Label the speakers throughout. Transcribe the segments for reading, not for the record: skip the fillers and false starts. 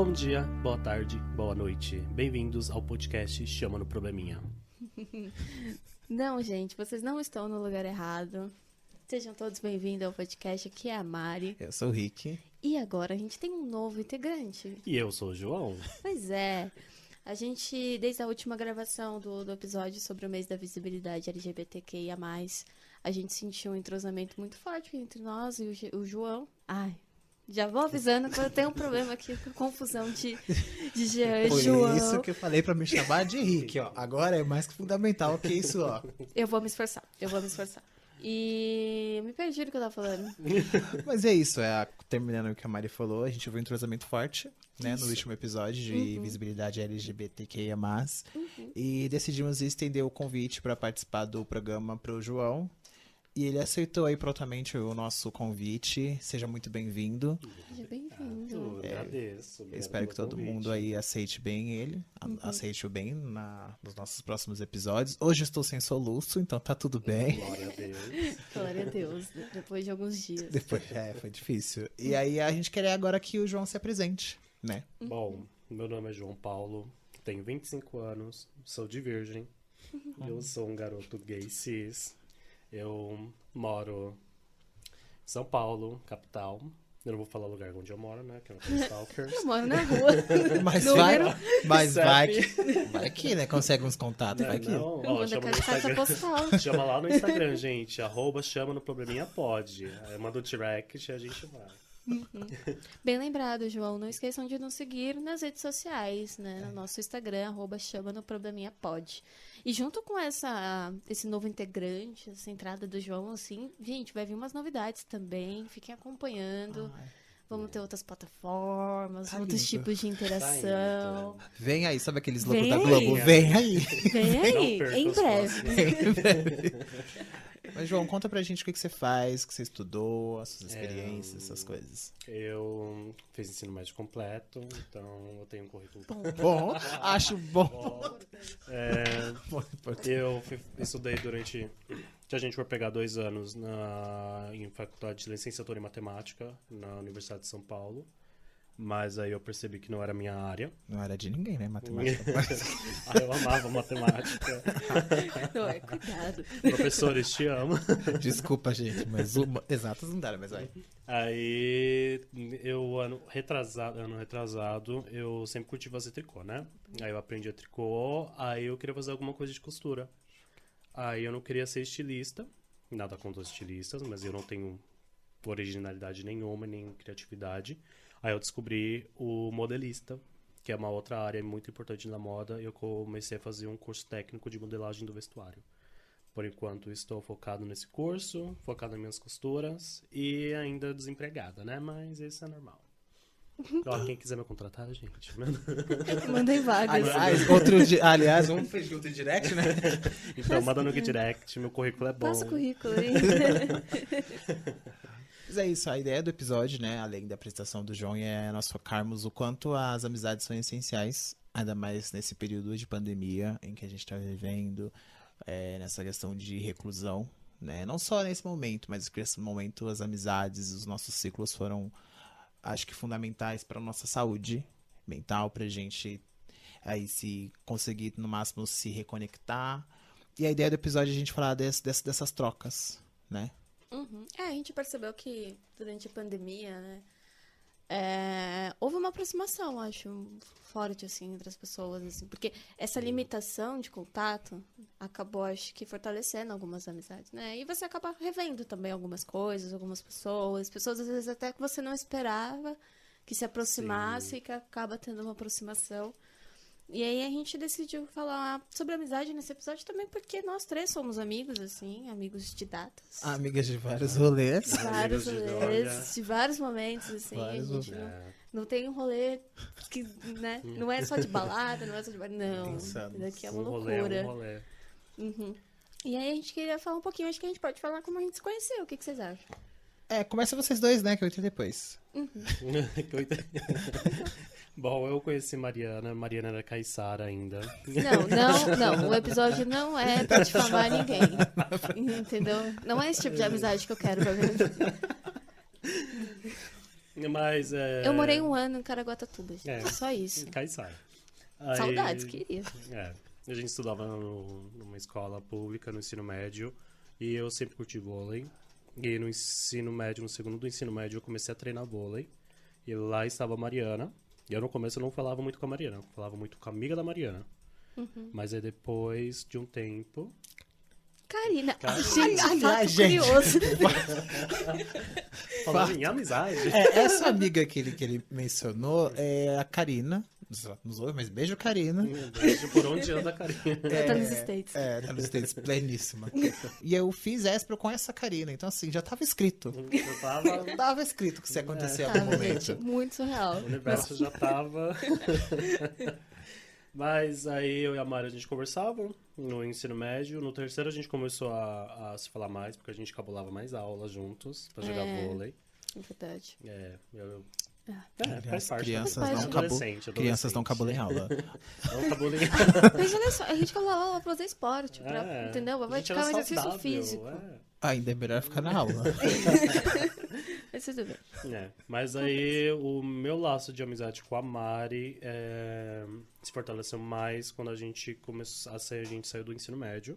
Speaker 1: Bom dia, boa tarde, boa noite. Bem-vindos ao podcast Chama no Probleminha.
Speaker 2: Não, gente, vocês não estão no lugar errado. Sejam todos bem-vindos ao podcast. Aqui é a Mari.
Speaker 3: Eu sou o Rick.
Speaker 2: E agora a gente tem um novo integrante.
Speaker 1: E eu sou o João.
Speaker 2: Pois é. A gente, desde a última gravação do episódio sobre o mês da visibilidade LGBTQIA+, a gente sentiu um entrosamento muito forte entre nós e o João. Ai, já vou avisando que eu tenho um problema aqui com confusão de João.
Speaker 3: Por isso que eu falei pra me chamar de Rick, ó. Agora é mais que fundamental que isso, ó.
Speaker 2: Eu vou me esforçar. E me perdi do que eu tava falando.
Speaker 3: Mas é isso, terminando o que a Mari falou, a gente viu um entrosamento forte, né, no último episódio de visibilidade LGBTQIA+. E decidimos estender o convite para participar do programa pro João. E ele aceitou aí prontamente o nosso convite. Seja muito bem-vindo.
Speaker 2: Seja bem-vindo.
Speaker 1: Agradeço.
Speaker 3: Espero que todo mundo aí aceite bem ele. Aceite-o bem nos nossos próximos episódios. Hoje eu estou sem soluço, então tá tudo bem.
Speaker 1: Glória a Deus.
Speaker 2: Glória a Deus. Depois de alguns dias.
Speaker 3: Foi difícil. E aí a gente quer agora que o João se apresente, né?
Speaker 1: Bom, meu nome é João Paulo, tenho 25 anos, sou de Virgem. Eu sou um garoto gay cis. Eu moro em São Paulo, capital. Eu não vou falar o lugar onde eu moro, né? Que eu não tenho stalkers.
Speaker 2: Eu moro na rua.
Speaker 3: Mas vai que, né? Consegue uns contatos, vai que.
Speaker 1: Não,
Speaker 2: Eu mando
Speaker 1: chama no
Speaker 2: carta
Speaker 1: Instagram.
Speaker 2: postal.
Speaker 1: Chama lá no Instagram, gente. @chama no probleminha pode. Aí manda o direct e a gente vai.
Speaker 2: Bem lembrado, João. Não esqueçam de nos seguir nas redes sociais, né? No nosso Instagram, @chama no probleminha pode. E junto com esse novo integrante, essa entrada do João, assim, gente, vai vir umas novidades também. Fiquem acompanhando. Vamos ter outras plataformas, outros tipos de interação.
Speaker 3: Vem aí, sabe aqueles logos
Speaker 2: Vem
Speaker 3: da
Speaker 2: aí.
Speaker 3: Globo? Vem aí.
Speaker 2: Vem aí,
Speaker 1: Não perca
Speaker 2: em
Speaker 1: os
Speaker 2: breve.
Speaker 3: Mas, João, conta pra gente o que você faz, o que você estudou, as suas experiências, essas coisas.
Speaker 1: Eu fiz ensino médio completo, então eu tenho um currículo
Speaker 3: Bom, acho bom.
Speaker 1: Eu estudei durante... Se a gente for pegar 2 anos em faculdade de licenciatura em matemática na Universidade de São Paulo, mas aí eu percebi que não era a minha área.
Speaker 3: Não era de ninguém, né, matemática.
Speaker 1: Eu amava matemática.
Speaker 2: Não, cuidado.
Speaker 1: Professores, te amo.
Speaker 3: Desculpa, gente, mas exatas não deram, mas vai.
Speaker 1: Aí, ano retrasado, eu sempre curti fazer tricô, né? Aí eu aprendi a tricô, aí eu queria fazer alguma coisa de costura. Aí eu não queria ser estilista, nada contra os estilistas, mas eu não tenho originalidade nenhuma, nem criatividade. Aí eu descobri o modelista, que é uma outra área muito importante na moda, e eu comecei a fazer um curso técnico de modelagem do vestuário. Por enquanto, estou focado nesse curso, focado nas minhas costuras e ainda desempregada, né? Mas isso é normal. Ó, quem quiser me contratar, gente.
Speaker 2: Mandem vagas.
Speaker 3: Aliás, vamos fazer outro direct, né?
Speaker 1: Então, manda no direct, meu currículo é bom.
Speaker 2: Passa o currículo aí.
Speaker 3: Mas é isso, a ideia do episódio, né, além da apresentação do João, é nós focarmos o quanto as amizades são essenciais, ainda mais nesse período de pandemia em que a gente está vivendo, nessa questão de reclusão, né? Não só nesse momento, mas nesse momento as amizades, os nossos ciclos foram, acho que, fundamentais para a nossa saúde mental, para a gente aí se conseguir, no máximo, se reconectar. E a ideia do episódio é a gente falar dessas trocas, né?
Speaker 2: A gente percebeu que durante a pandemia, né, houve uma aproximação, acho, forte, assim, entre as pessoas, assim, porque essa limitação de contato acabou, acho que, fortalecendo algumas amizades, né, e você acaba revendo também algumas coisas, algumas pessoas, às vezes até que você não esperava que se aproximasse e que acaba tendo uma aproximação. E aí a gente decidiu falar sobre amizade nesse episódio também porque nós 3 somos amigos, assim, amigos de datas.
Speaker 3: Amigas de vários rolês.
Speaker 2: Vários rolês, de vários momentos, assim.
Speaker 3: Vários
Speaker 2: a gente não tem um rolê que, né, não é só de balada, não é só de bar, não.
Speaker 3: Pensando.
Speaker 2: Daqui é uma
Speaker 1: rolê.
Speaker 2: loucura. E aí a gente queria falar um pouquinho, acho que a gente pode falar como a gente se conheceu, o que vocês acham?
Speaker 3: Começa vocês dois, né, que eu entro depois.
Speaker 1: Bom, eu conheci Mariana era Caiçara ainda.
Speaker 2: Não, o episódio não é pra difamar ninguém, entendeu? Não é esse tipo de amizade que eu quero pra mim.
Speaker 1: Mas
Speaker 2: Eu morei 1 ano em Caraguatatuba, gente.
Speaker 1: É.
Speaker 2: Só isso.
Speaker 1: Cai e sai. Aí,
Speaker 2: Saudades, queria.
Speaker 1: a gente estudava numa escola pública no ensino médio e eu sempre curti vôlei. E no ensino médio, no segundo do ensino médio, eu comecei a treinar vôlei. E lá estava a Mariana. E eu no começo eu não falava muito com a Mariana, eu falava muito com a amiga da Mariana. Mas aí depois de um tempo.
Speaker 2: Karina.
Speaker 1: Karina.
Speaker 2: Gente, fato
Speaker 3: gente.
Speaker 2: curioso.
Speaker 1: Falando em amizade.
Speaker 3: Essa amiga que ele mencionou é a Karina. Nos ouve, mas beijo, Karina.
Speaker 1: Beijo por onde anda a Karina.
Speaker 2: Tá nos States.
Speaker 3: Tá nos States, pleníssima. E eu fiz Espro com essa Karina, então assim, já tava escrito.
Speaker 1: Eu tava.
Speaker 3: Tava escrito que isso ia acontecer em
Speaker 2: Tá,
Speaker 3: algum momento.
Speaker 2: gente, muito surreal.
Speaker 1: O universo já tava. Mas aí eu e a Mari a gente conversava no ensino médio. No terceiro a gente começou a se falar mais, porque a gente cabulava mais aulas juntos pra jogar vôlei.
Speaker 2: É verdade.
Speaker 1: Faz parte.
Speaker 3: Crianças
Speaker 2: Faz
Speaker 3: não,
Speaker 2: parte.
Speaker 3: crianças não cabulem aula.
Speaker 1: Não cabulem.
Speaker 2: Mas olha só, a gente cabulava aula pra fazer esporte, entendeu? Vai praticar um exercício físico.
Speaker 3: Ainda é melhor ficar na aula.
Speaker 2: Mas tudo bem.
Speaker 1: Mas aí o meu laço de amizade com a Mari se fortaleceu mais quando a gente começou a sair, a gente saiu do ensino médio.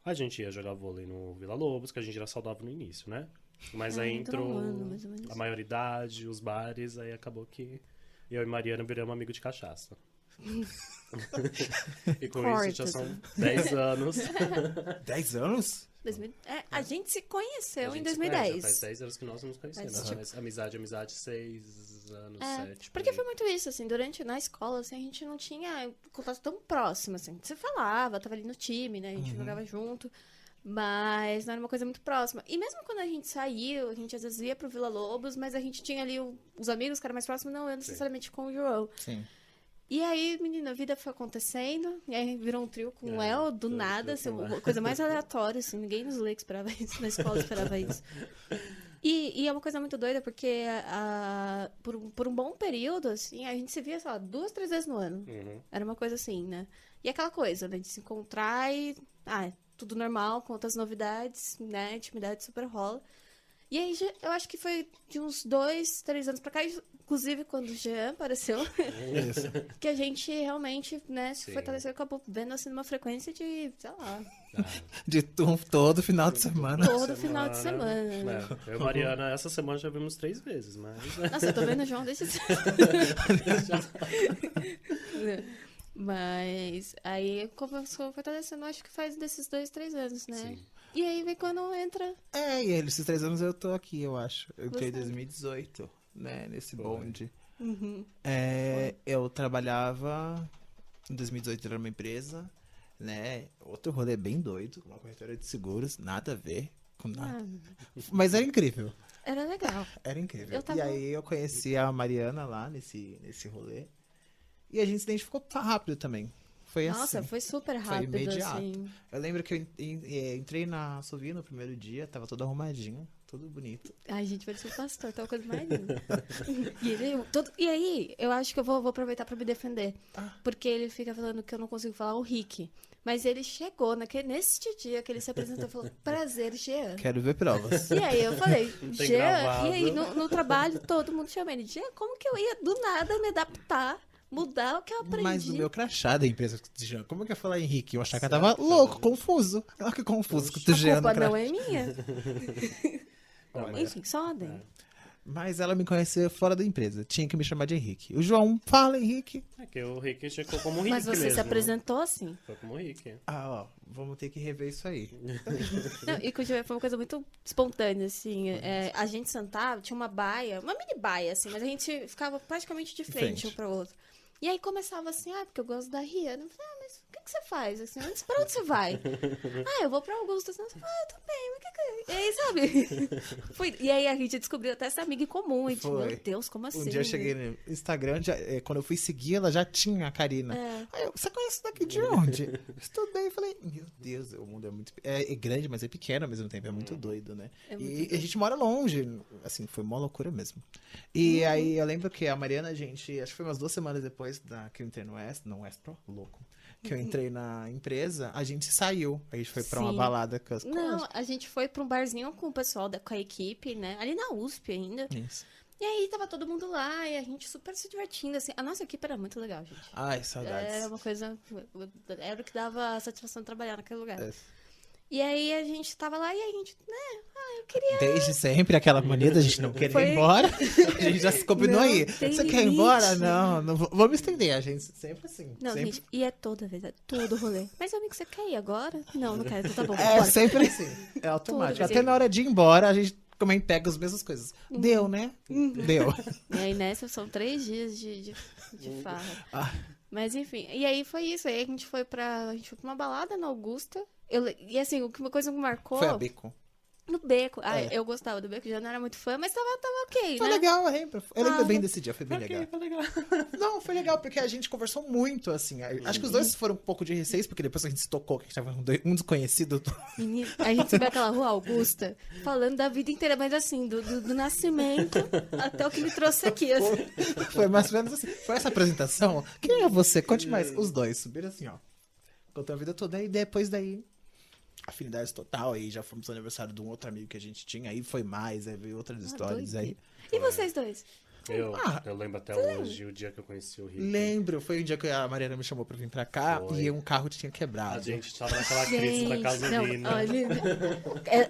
Speaker 1: A gente ia jogar vôlei no Vila Lobos, que a gente era saudável no início, né? Mas aí entrou
Speaker 2: mais ou menos.
Speaker 1: a maioridade, os bares, aí acabou que eu e Mariana viramos amigos de cachaça. E com isso já são 10 anos.
Speaker 3: 10 anos?
Speaker 2: A gente se conheceu em
Speaker 1: Já
Speaker 2: 2010.
Speaker 1: faz 10 anos que nós nos conhecemos. Mas amizade, 6 anos, 7.
Speaker 2: Porque foi muito isso, assim, na escola, assim, a gente não tinha contato tão próximo, assim. A gente se falava, tava ali no time, né? A gente jogava junto. Mas não era uma coisa muito próxima. E mesmo quando a gente saiu, a gente às vezes ia pro Vila Lobos, mas a gente tinha ali os amigos que eram mais próximos, não eu necessariamente com o João.
Speaker 3: Sim.
Speaker 2: E aí, menina, a vida foi acontecendo, e aí virou um trio com o Léo, do nada, assim, uma coisa mais aleatória, assim, ninguém nos Lakes esperava isso, na escola esperava isso. E é uma coisa muito doida, porque por um bom período, assim, a gente se via, sei lá, 2, 3 vezes no ano. Era uma coisa assim, né? E aquela coisa, né, de se encontrar e... tudo normal, com outras novidades, né? Intimidade super rola. E aí, eu acho que foi de uns 2, 3 anos pra cá, inclusive quando o Jean apareceu, que a gente realmente, né, se fortaleceu e acabou vendo, assim, numa frequência de, sei lá...
Speaker 3: De todo final de semana.
Speaker 2: Todo final de semana. Né?
Speaker 1: Eu e Mariana, essa semana já vimos 3 vezes, mas...
Speaker 2: Nossa, eu tô vendo o João desde... Mas aí começou fortalecendo, acho que faz desses 2, 3 anos, né?
Speaker 1: Sim.
Speaker 2: E aí vem quando entra...
Speaker 3: E esses 3 anos eu tô aqui, eu acho. Eu entrei em 2018, né? Nesse bonde. Eu trabalhava... Em 2018 era uma empresa, né? Outro rolê bem doido, uma corretora de seguros, nada a ver com nada. Mas era incrível.
Speaker 2: Era legal.
Speaker 3: Era incrível.
Speaker 2: tava...
Speaker 3: E aí eu conheci a Mariana lá nesse rolê. E a gente se identificou rápido também. Foi
Speaker 2: Nossa,
Speaker 3: assim.
Speaker 2: foi super
Speaker 3: Foi
Speaker 2: rápido,
Speaker 3: imediato.
Speaker 2: assim.
Speaker 3: Eu lembro que eu entrei na Sovia no primeiro dia, tava todo arrumadinho, tudo bonito.
Speaker 2: Ai, gente, parecia um pastor, tá uma coisa mais linda. E aí, eu acho que eu vou aproveitar pra me defender. Porque ele fica falando que eu não consigo falar o Rick. Mas ele chegou nesse dia que ele se apresentou e falou, prazer, Jean.
Speaker 3: Quero ver provas.
Speaker 2: E aí eu falei,
Speaker 1: Tem
Speaker 2: Jean,
Speaker 1: gravado.
Speaker 2: e aí no trabalho todo mundo chama ele, Jean, como que eu ia do nada me adaptar, mudar o que eu aprendi?
Speaker 3: Mas no meu crachá da empresa, como é que eu ia falar Henrique? Eu achava que eu tava louco, confuso. Olha que confuso que tu
Speaker 2: A
Speaker 3: Jean no
Speaker 2: culpa
Speaker 3: crachá.
Speaker 2: não é minha.
Speaker 1: Não, mas-
Speaker 2: Enfim, só adendo.
Speaker 3: Mas ela me conheceu fora da empresa. Tinha que me chamar de Henrique. O João, fala Henrique.
Speaker 1: É que o Rick chegou como Rick
Speaker 2: Mas você
Speaker 1: mesmo,
Speaker 2: se apresentou assim.
Speaker 1: Né? Foi como Rick.
Speaker 3: Vamos ter que rever isso aí.
Speaker 2: Não, e com o João foi uma coisa muito espontânea, assim. A gente sentava, tinha uma baia, uma mini baia, assim, mas a gente ficava praticamente de frente um pro outro. E aí começava assim, porque eu gosto da Rihanna. Eu falei, mas o que você faz? Assim, pra onde você vai? Eu vou pra Augusta. Assim, eu também, mas o que é? E aí, sabe? E aí a gente descobriu até essa amiga em comum. E tipo,
Speaker 3: Foi.
Speaker 2: meu Deus, como assim?
Speaker 3: Um dia eu cheguei no Instagram, quando eu fui seguir, ela já tinha a Karina. Aí você conhece daqui de onde? Estudei e falei, meu Deus, o mundo é muito... É grande, mas é pequeno ao mesmo tempo, é muito doido, né? E a gente mora longe, assim, foi uma loucura mesmo. E aí eu lembro que a Mariana, acho que foi umas 2 semanas depois que eu entrei no Espro, louco. Que eu entrei na empresa, a gente saiu. A gente foi pra uma
Speaker 2: Sim.
Speaker 3: balada com as
Speaker 2: Não, a gente foi pra um barzinho com o pessoal, com a equipe, né? Ali na USP ainda.
Speaker 3: Isso.
Speaker 2: E aí tava todo mundo lá e a gente super se divertindo, assim. A nossa equipe era muito legal, gente.
Speaker 3: Ai, saudades.
Speaker 2: Era uma coisa. Era o que dava satisfação de trabalhar naquele lugar.
Speaker 3: É.
Speaker 2: E aí a gente tava lá e a gente, né? Eu queria.
Speaker 3: Desde sempre aquela mania da gente não querer
Speaker 2: Foi-
Speaker 3: ir embora. A gente já se combinou
Speaker 2: Não
Speaker 3: aí.
Speaker 2: tem
Speaker 3: Você quer ir
Speaker 2: limite.
Speaker 3: embora? Não, não vamos estender. A gente sempre assim.
Speaker 2: Não,
Speaker 3: sempre...
Speaker 2: gente, e é toda vez, é todo rolê. Mas, amigo, você quer ir agora? Não, não quero, então tá bom.
Speaker 3: É
Speaker 2: bora.
Speaker 3: sempre assim. É automático.
Speaker 2: Tudo
Speaker 3: Até
Speaker 2: bem.
Speaker 3: na hora de ir embora, a gente também pega as mesmas coisas.
Speaker 2: Uhum.
Speaker 3: Deu, né? Deu.
Speaker 2: E aí nessa são 3 dias de farra.
Speaker 3: Ah.
Speaker 2: Mas enfim, e aí foi isso. Aí a gente foi pra uma balada na Augusta. E assim, uma coisa que me marcou.
Speaker 3: Foi a Beco.
Speaker 2: No Beco. Ah,
Speaker 3: É.
Speaker 2: eu gostava do Beco, já não era muito fã, mas tava ok,
Speaker 3: Foi
Speaker 2: né?
Speaker 3: legal, eu lembro. Eu lembro
Speaker 2: Ah,
Speaker 3: bem desse dia, foi bem
Speaker 1: Ok,
Speaker 3: legal.
Speaker 1: foi legal.
Speaker 3: Não, foi legal, porque a gente conversou muito, assim. Acho que os dois foram um pouco de receio, porque depois a gente se tocou, que a gente tava um desconhecido.
Speaker 2: Menino, a gente subiu aquela rua Augusta, falando da vida inteira, mas assim, do nascimento até o que me trouxe aqui. Assim.
Speaker 3: Foi mais ou menos assim. Foi essa apresentação. Quem é você? Conte mais. Os dois subiram assim, ó. Contou a vida toda e depois daí. Afinidade total, aí já fomos no aniversário de um outro amigo que a gente tinha, aí foi mais, aí veio outras histórias aí.
Speaker 2: E vocês dois?
Speaker 1: Eu lembro até hoje o dia que eu conheci o Rick.
Speaker 3: Lembro, foi um dia que a Mariana me chamou pra vir pra cá
Speaker 1: Foi.
Speaker 3: e um carro tinha quebrado.
Speaker 1: A gente tava naquela crise da
Speaker 2: Não,
Speaker 1: gasolina.
Speaker 2: olha,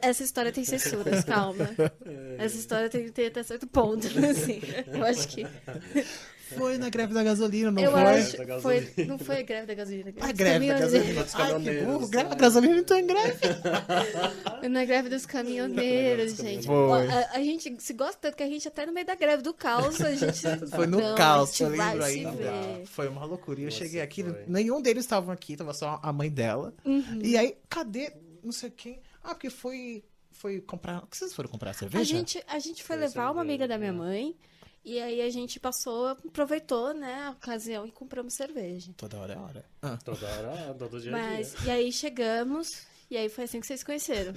Speaker 2: essa história tem censuras, calma. Essa história tem até certo ponto, assim. Eu acho que.
Speaker 3: Foi na greve da gasolina, não
Speaker 2: eu
Speaker 3: foi?
Speaker 2: acho.
Speaker 1: Da gasolina.
Speaker 2: Não foi a greve da gasolina.
Speaker 3: A greve da gasolina.
Speaker 1: Dos
Speaker 3: Ai, que
Speaker 1: caminhoneiros.
Speaker 3: burro, greve da gasolina não tá em greve.
Speaker 2: Foi na greve dos caminhoneiros, gente.
Speaker 3: Foi.
Speaker 2: Ó, a gente se gosta tanto que a gente até no meio da greve do caos, a gente.
Speaker 3: Foi no
Speaker 2: Não,
Speaker 3: caos,
Speaker 2: a gente
Speaker 3: eu lembro
Speaker 2: vai se
Speaker 3: ainda.
Speaker 2: ver.
Speaker 3: Foi uma loucura. E eu
Speaker 1: Nossa,
Speaker 3: cheguei aqui,
Speaker 1: foi.
Speaker 3: nenhum deles estavam aqui, tava só a mãe dela.
Speaker 2: Uhum.
Speaker 3: E aí, cadê não sei quem? Ah, porque foi comprar. O que vocês foram comprar? Cerveja?
Speaker 2: A gente foi
Speaker 1: Foi
Speaker 2: levar uma amiga da minha
Speaker 1: cerveja.
Speaker 2: mãe. E aí a gente aproveitou, né, a ocasião e compramos cerveja.
Speaker 3: Toda hora é hora. Ah.
Speaker 1: Toda hora, todo dia.
Speaker 2: Mas, e aí chegamos, e aí foi assim que vocês se conheceram.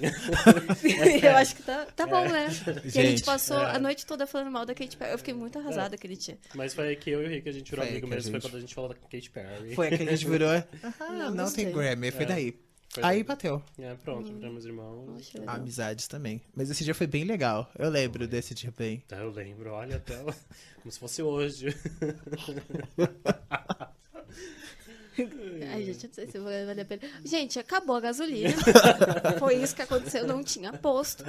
Speaker 2: Eu acho que tá bom, né? E a gente
Speaker 3: Gente,
Speaker 2: passou a noite toda falando mal da Katy Perry. Eu fiquei muito arrasada aquele dia.
Speaker 1: Mas foi aí que eu e o Rick, a gente virou
Speaker 3: Foi aí
Speaker 1: amigo
Speaker 3: que a
Speaker 1: mesmo,
Speaker 3: gente-
Speaker 1: foi quando a gente falou da Katy Perry.
Speaker 3: Foi aquele que a gente virou.
Speaker 2: Não
Speaker 3: Não tem
Speaker 2: gostei.
Speaker 3: Grammy, foi
Speaker 1: É.
Speaker 3: daí.
Speaker 1: Foi
Speaker 3: Aí
Speaker 1: daí.
Speaker 3: bateu.
Speaker 1: É, pronto, viramos irmãos.
Speaker 2: Poxa, legal.
Speaker 3: Amizades também. Mas esse dia foi bem legal. Eu lembro desse dia bem.
Speaker 1: Então eu lembro, olha, até como se fosse hoje.
Speaker 2: Ai, gente, eu não sei se vai valer a pena. Gente, acabou a gasolina. Foi isso que aconteceu, não tinha posto.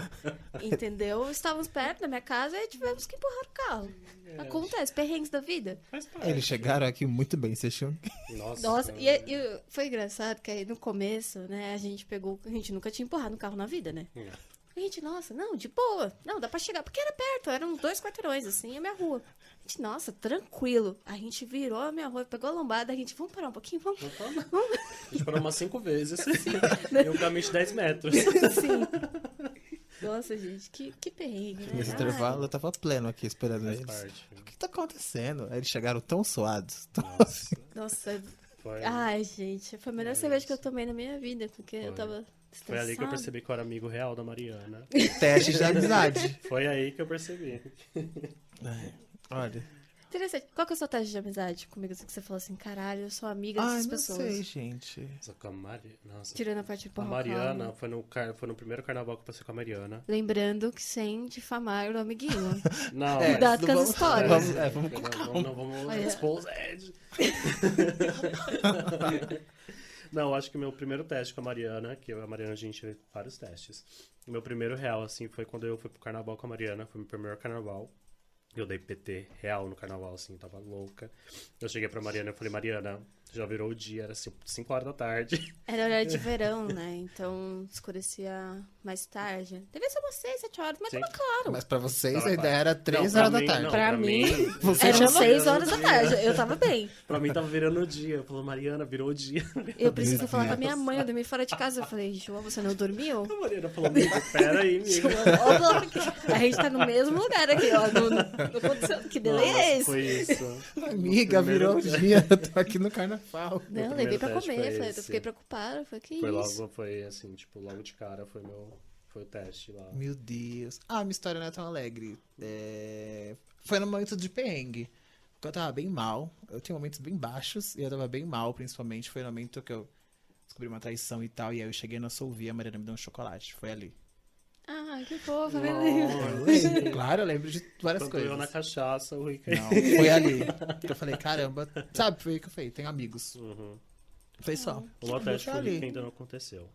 Speaker 2: Entendeu? Estávamos perto da minha casa e tivemos que empurrar o carro. Acontece, perrengues da vida.
Speaker 1: Faz parte.
Speaker 3: Eles chegaram aqui muito bem, vocês tinham.
Speaker 2: Nossa, e foi engraçado que aí no começo, né, a gente nunca tinha empurrado um carro na vida, né? A gente, nossa, não, de boa. Não, dá pra chegar, porque era perto, eram 2 quarteirões, assim, a minha rua. A gente, nossa, tranquilo. A gente virou a minha rua, pegou a lombada, a gente, vamos parar um pouquinho, vamos.
Speaker 1: A gente parou umas 5 vezes. E um caminho de 10 metros.
Speaker 2: Sim. Nossa, gente, que perrengue, né?
Speaker 3: Nesse intervalo eu tava pleno aqui esperando
Speaker 1: Faz
Speaker 3: eles.
Speaker 1: parte.
Speaker 3: O que tá acontecendo? Aí eles chegaram tão suados.
Speaker 1: Nossa,
Speaker 2: Nossa,
Speaker 1: foi,
Speaker 2: ai, gente, foi a melhor cerveja que eu tomei na minha vida, porque eu tava estressada.
Speaker 1: foi ali que eu percebi que eu era amigo real da Mariana.
Speaker 3: Teste de amizade.
Speaker 1: Foi aí que eu percebi.
Speaker 3: Ai, olha.
Speaker 2: Interessante. Qual que é o seu teste de amizade comigo? Assim, que você falou assim, caralho, eu sou amiga
Speaker 3: Ai,
Speaker 2: dessas
Speaker 3: não
Speaker 2: pessoas.
Speaker 3: sei, gente.
Speaker 1: Só com a Mariana. Nossa.
Speaker 2: Tirando a parte de
Speaker 1: A
Speaker 2: porra.
Speaker 1: Mariana foi no primeiro carnaval que eu passei com a Mariana.
Speaker 2: Lembrando que sem difamar o amiguinho.
Speaker 1: Não,
Speaker 2: Cuidado
Speaker 3: não
Speaker 2: com as
Speaker 3: vamos-
Speaker 2: histórias.
Speaker 3: Vamos com
Speaker 1: não,
Speaker 3: calma.
Speaker 1: não vamos
Speaker 2: Olha.
Speaker 1: expor os Ed. Não, acho que meu primeiro teste com a Mariana, que eu e a Mariana a gente fez vários testes. O meu primeiro real, assim, foi quando eu fui pro carnaval com a Mariana, foi meu primeiro carnaval. Eu dei PT real no carnaval, assim, tava louca. Eu cheguei pra Mariana e falei, Mariana, já virou o dia, era 5 horas da tarde.
Speaker 2: Era horário de verão, né? Então escurecia mais tarde. Devia ser umas 6, 7 horas, mas
Speaker 1: Sim.
Speaker 2: tava claro.
Speaker 3: Mas pra vocês
Speaker 1: Tava
Speaker 3: a ideia era 3
Speaker 1: Não,
Speaker 3: horas
Speaker 1: pra
Speaker 3: da
Speaker 1: mim,
Speaker 3: tarde.
Speaker 1: não,
Speaker 2: Pra mim,
Speaker 3: Você
Speaker 2: Eram
Speaker 3: tava
Speaker 2: 6 horas da tarde. Eu tava bem.
Speaker 1: Pra mim tava virando o dia. Eu falei, Mariana, virou o dia.
Speaker 2: Eu preciso
Speaker 3: Meu
Speaker 2: falar com a
Speaker 3: Deus.
Speaker 2: minha mãe, eu dormi fora de casa. Eu falei, João, você não dormiu?
Speaker 1: A Mariana falou, amigo, pera aí, amigo.
Speaker 2: João, ó, a gente tá no mesmo lugar aqui, ó. Não aconteceu. Que delay é
Speaker 1: Nossa,
Speaker 2: esse?
Speaker 1: foi isso.
Speaker 3: Amiga,
Speaker 1: Primeiro
Speaker 3: virou o
Speaker 1: dia.
Speaker 3: dia, eu tô aqui no carnaval.
Speaker 2: Não,
Speaker 1: primeiro
Speaker 2: levei pra
Speaker 1: teste
Speaker 2: comer.
Speaker 1: foi
Speaker 2: Falei, eu
Speaker 1: esse.
Speaker 2: fiquei preocupada. Falei, que
Speaker 1: Foi
Speaker 2: isso?
Speaker 1: logo, foi assim, tipo, logo de cara foi o teste lá.
Speaker 3: Meu Deus. Ah, minha história não é tão alegre. Foi no momento de perrengue. Porque eu tava bem mal. Eu tinha momentos bem baixos e eu tava bem mal, principalmente. Foi no momento que eu descobri uma traição e tal. E aí eu cheguei na Solvi e a Mariana me deu um chocolate. Foi ali.
Speaker 2: Ai, Ai, que fofa,
Speaker 1: Nossa.
Speaker 2: beleza.
Speaker 3: Claro, eu lembro de várias
Speaker 1: Quando
Speaker 3: coisas.
Speaker 1: eu na cachaça, o Rick...
Speaker 3: Não, foi ali que eu falei, caramba, sabe, foi aí que eu falei, tenho amigos.
Speaker 1: Uhum.
Speaker 3: Foi só.
Speaker 1: O meu teste com o
Speaker 3: ali.
Speaker 1: Rick ainda não aconteceu.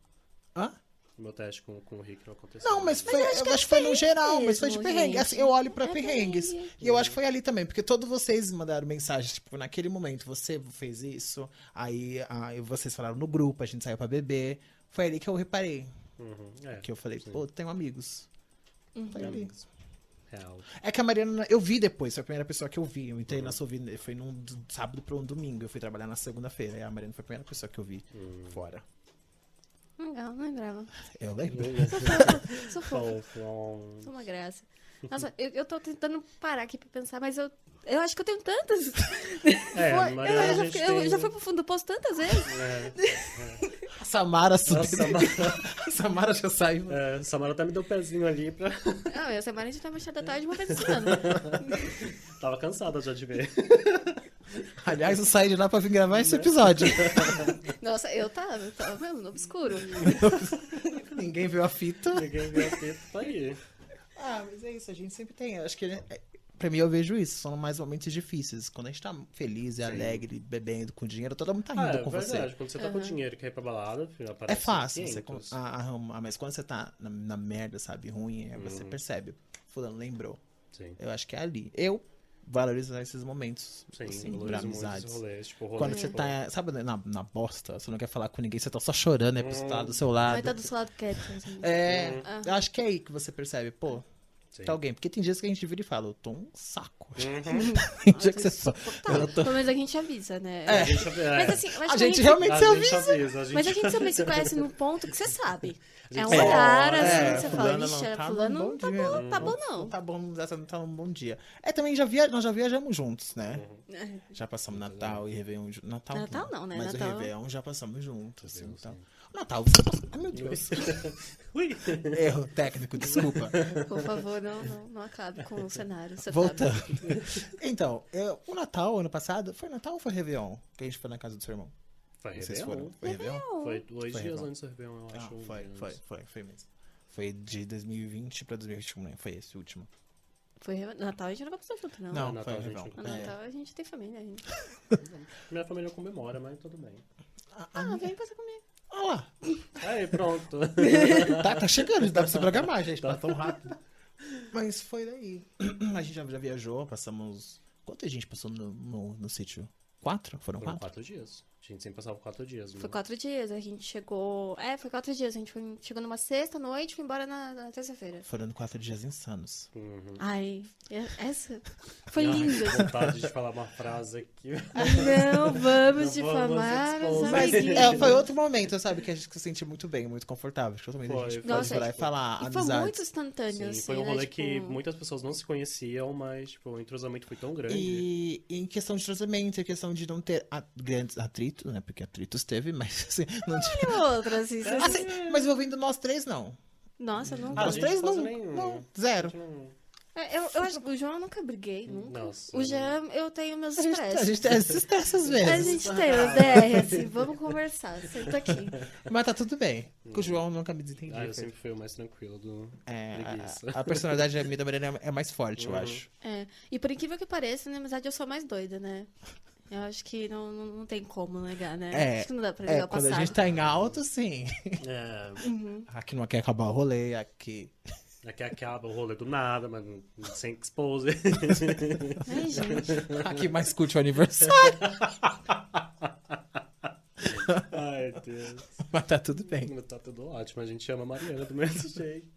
Speaker 3: Hã?
Speaker 1: O meu teste com o Rick não aconteceu.
Speaker 3: Não, mas foi,
Speaker 2: eu acho que
Speaker 3: eu acho que foi no geral, mas foi de
Speaker 2: mesmo,
Speaker 3: perrengue.
Speaker 2: gente.
Speaker 3: Assim, eu olho pra
Speaker 2: É
Speaker 3: perrengues.
Speaker 2: perrengue.
Speaker 3: E eu acho que foi ali também, porque todos vocês mandaram mensagens, tipo, naquele momento, você fez isso, aí vocês falaram no grupo, a gente saiu pra beber. Foi ali que eu reparei,
Speaker 1: Uhum. É,
Speaker 3: que eu falei,
Speaker 1: sim.
Speaker 3: pô, tenho amigos. Foi ali.
Speaker 1: Real.
Speaker 3: É que a Mariana, eu vi depois, foi a primeira pessoa que eu vi. Eu entrei na sua vida, foi num sábado pra um domingo, eu fui trabalhar na segunda-feira. E a Mariana foi a primeira pessoa que eu vi fora.
Speaker 2: Legal, não lembrava.
Speaker 3: Eu lembro.
Speaker 2: Sou fofa,
Speaker 1: Fofão.
Speaker 2: sou uma graça. Nossa, eu tô tentando parar aqui pra pensar, mas eu acho que eu tenho tantas.
Speaker 1: É,
Speaker 2: Foi-
Speaker 1: Mariana, a gente
Speaker 2: eu
Speaker 1: tem-
Speaker 2: já fui pro fundo do poço tantas vezes.
Speaker 3: A Samara subiu.
Speaker 1: Nossa,
Speaker 3: A Samara já saiu.
Speaker 1: Samara até me deu um pezinho ali pra...
Speaker 2: Não, essa semana a gente tá mais da tarde uma vez por semana.
Speaker 1: Tava cansada já de ver.
Speaker 3: Aliás, eu saí de lá pra vir gravar esse episódio.
Speaker 2: Nossa, eu tava mesmo no obscuro.
Speaker 3: Ninguém viu a fita.
Speaker 1: Ninguém viu a fita, tá aí.
Speaker 3: Ah, mas é isso, a gente sempre tem. Acho que pra mim eu vejo isso, são mais momentos difíceis. Quando a gente tá feliz e alegre, bebendo com dinheiro, todo mundo tá rindo
Speaker 1: É
Speaker 3: com
Speaker 1: verdade,
Speaker 3: você.
Speaker 1: quando você tá com dinheiro e quer ir pra balada,
Speaker 3: É
Speaker 1: aparece
Speaker 3: fácil, você
Speaker 1: 500.
Speaker 3: arruma, mas quando você tá na merda, sabe, ruim, aí você percebe. Fulano lembrou.
Speaker 1: Sim,
Speaker 3: Eu acho que é ali. Eu valorizo esses momentos,
Speaker 1: sim,
Speaker 3: assim,
Speaker 1: valorizo
Speaker 3: pra
Speaker 1: muito esses
Speaker 3: amizades.
Speaker 1: rolês. Tipo, rolê,
Speaker 3: Quando você
Speaker 1: tipo,
Speaker 3: tá, sabe, na bosta, você não quer falar com ninguém, você tá só chorando, aí a pessoa tá do seu lado.
Speaker 2: Vai estar do seu lado quieto. Assim.
Speaker 3: É, eu acho que é aí que você percebe, pô,
Speaker 1: sim.
Speaker 3: tá alguém. Porque tem dias que a gente vira e fala, eu tô um saco.
Speaker 1: Uhum.
Speaker 3: Tem dia que você só.
Speaker 2: Total.
Speaker 3: Eu tô...
Speaker 2: Pelo menos a gente avisa, né?
Speaker 1: A gente,
Speaker 2: Mas assim, eu acho
Speaker 3: A
Speaker 2: que
Speaker 3: gente realmente
Speaker 1: a
Speaker 3: se
Speaker 1: gente
Speaker 3: avisa.
Speaker 1: avisa, a gente...
Speaker 2: Mas a gente também se conhece num ponto que você sabe. É um
Speaker 1: sabe.
Speaker 2: olhar, assim,
Speaker 3: É,
Speaker 2: você fala,
Speaker 3: fulano
Speaker 2: vixe,
Speaker 3: não tá
Speaker 2: fulano
Speaker 3: num
Speaker 2: não tá
Speaker 3: dia.
Speaker 2: bom, tá bom não.
Speaker 3: Não tá bom, essa não tá num bom dia. É, também nós já viajamos juntos, né? Já passamos Natal e Réveillon juntos.
Speaker 2: Natal não, né?
Speaker 3: Mas
Speaker 2: Natal-
Speaker 3: o Réveillon já passamos juntos. Assim,
Speaker 1: Réveillon,
Speaker 3: então.
Speaker 1: sim.
Speaker 3: O Natal você passou. Ai, meu Deus.
Speaker 1: Ui!
Speaker 3: Erro técnico, desculpa.
Speaker 2: Por favor, não acabe com o cenário. Você
Speaker 3: Voltando. Então, o Natal, ano passado, foi Natal ou foi Réveillon? Que a gente foi na casa do seu irmão?
Speaker 1: Foi
Speaker 3: Vocês
Speaker 1: Réveillon.
Speaker 3: foram? Foi Réveillon?
Speaker 1: Foi 2
Speaker 3: Foi
Speaker 1: dias
Speaker 3: Réveillon.
Speaker 1: antes do Réveillon, eu acho.
Speaker 3: Foi mesmo. Foi de 2020 pra 2021, né? Foi esse último.
Speaker 2: Foi Natal a gente não vai passar junto, não.
Speaker 3: Não,
Speaker 1: Natal
Speaker 3: foi
Speaker 1: a gente
Speaker 3: Réveillon.
Speaker 1: não-
Speaker 2: No
Speaker 3: É.
Speaker 2: Natal a gente tem família. A gente...
Speaker 1: Minha família comemora, mas tudo bem.
Speaker 2: Ah, vem passar comigo.
Speaker 3: Olha lá.
Speaker 1: Aí, pronto.
Speaker 3: Tá chegando, dá pra se programar, gente. Tá tão rápido. Mas foi daí. A gente já viajou, passamos. Quanta gente passou no sítio? 4? Foram
Speaker 1: Foram
Speaker 3: 4?
Speaker 1: 4 dias. A gente sempre passava 4 dias. Né?
Speaker 2: Foi 4 dias, a gente chegou... Foi 4 dias, a gente chegou numa sexta-noite e foi embora na terça-feira.
Speaker 3: Foram 4 dias insanos.
Speaker 1: Uhum.
Speaker 2: Ai, essa foi
Speaker 1: Ai,
Speaker 2: linda.
Speaker 1: vontade de falar uma frase aqui.
Speaker 2: Não vamos
Speaker 1: Não
Speaker 2: difamar
Speaker 1: vamos
Speaker 2: os
Speaker 1: expor.
Speaker 3: Mas
Speaker 2: amiguinhos.
Speaker 3: foi outro momento, sabe? Que a gente se sentiu muito bem, muito confortável. Acho que totalmente a
Speaker 1: Foi,
Speaker 3: gente
Speaker 1: foi.
Speaker 3: pode
Speaker 2: Nossa,
Speaker 3: virar e falar
Speaker 2: E foi
Speaker 3: amizades.
Speaker 2: muito instantâneo,
Speaker 1: Sim,
Speaker 2: assim,
Speaker 1: foi um
Speaker 2: né?
Speaker 1: rolê
Speaker 2: Tipo,
Speaker 1: que muitas pessoas não se conheciam, mas tipo, o entrosamento foi tão grande.
Speaker 3: E em questão de tratamento, em questão de não ter grandes atritos, né? Porque atritos teve, mas assim, não tinha.
Speaker 2: E outra, assim, você-
Speaker 3: Assim, mas envolvendo nós três, não.
Speaker 2: Nossa, não.
Speaker 1: Ah,
Speaker 3: Nós
Speaker 1: gente,
Speaker 3: três,
Speaker 1: quase
Speaker 3: não.
Speaker 1: nenhum.
Speaker 3: Não, zero.
Speaker 2: Eu acho que o João eu nunca briguei, nunca.
Speaker 1: Nossa.
Speaker 2: O Jean, eu tenho meus
Speaker 3: A
Speaker 2: estresses.
Speaker 3: gente tem esses testes
Speaker 2: A
Speaker 3: vezes.
Speaker 2: gente tem os DR, assim, vamos conversar, senta aqui.
Speaker 3: Mas tá tudo bem. Com o João nunca me desentendi.
Speaker 1: Ah, eu sempre fui o mais tranquilo do preguiça.
Speaker 3: A personalidade da Mariana é mais forte, eu acho.
Speaker 2: É, e por incrível que pareça, na amizade eu sou a mais doida, né? Eu acho que não tem como negar, né? Acho que não dá pra negar o
Speaker 3: Quando
Speaker 2: passado.
Speaker 3: a gente tá em alto, sim.
Speaker 1: É,
Speaker 3: Aqui não quer acabar o rolê, aqui.
Speaker 1: aqui acaba o rolê do nada, mas sem expose.
Speaker 2: Ai, gente.
Speaker 3: Aqui mais curte o aniversário.
Speaker 1: Ai, Deus.
Speaker 3: Mas tá tudo bem.
Speaker 1: Tá tudo ótimo, a gente ama a Mariana do mesmo jeito.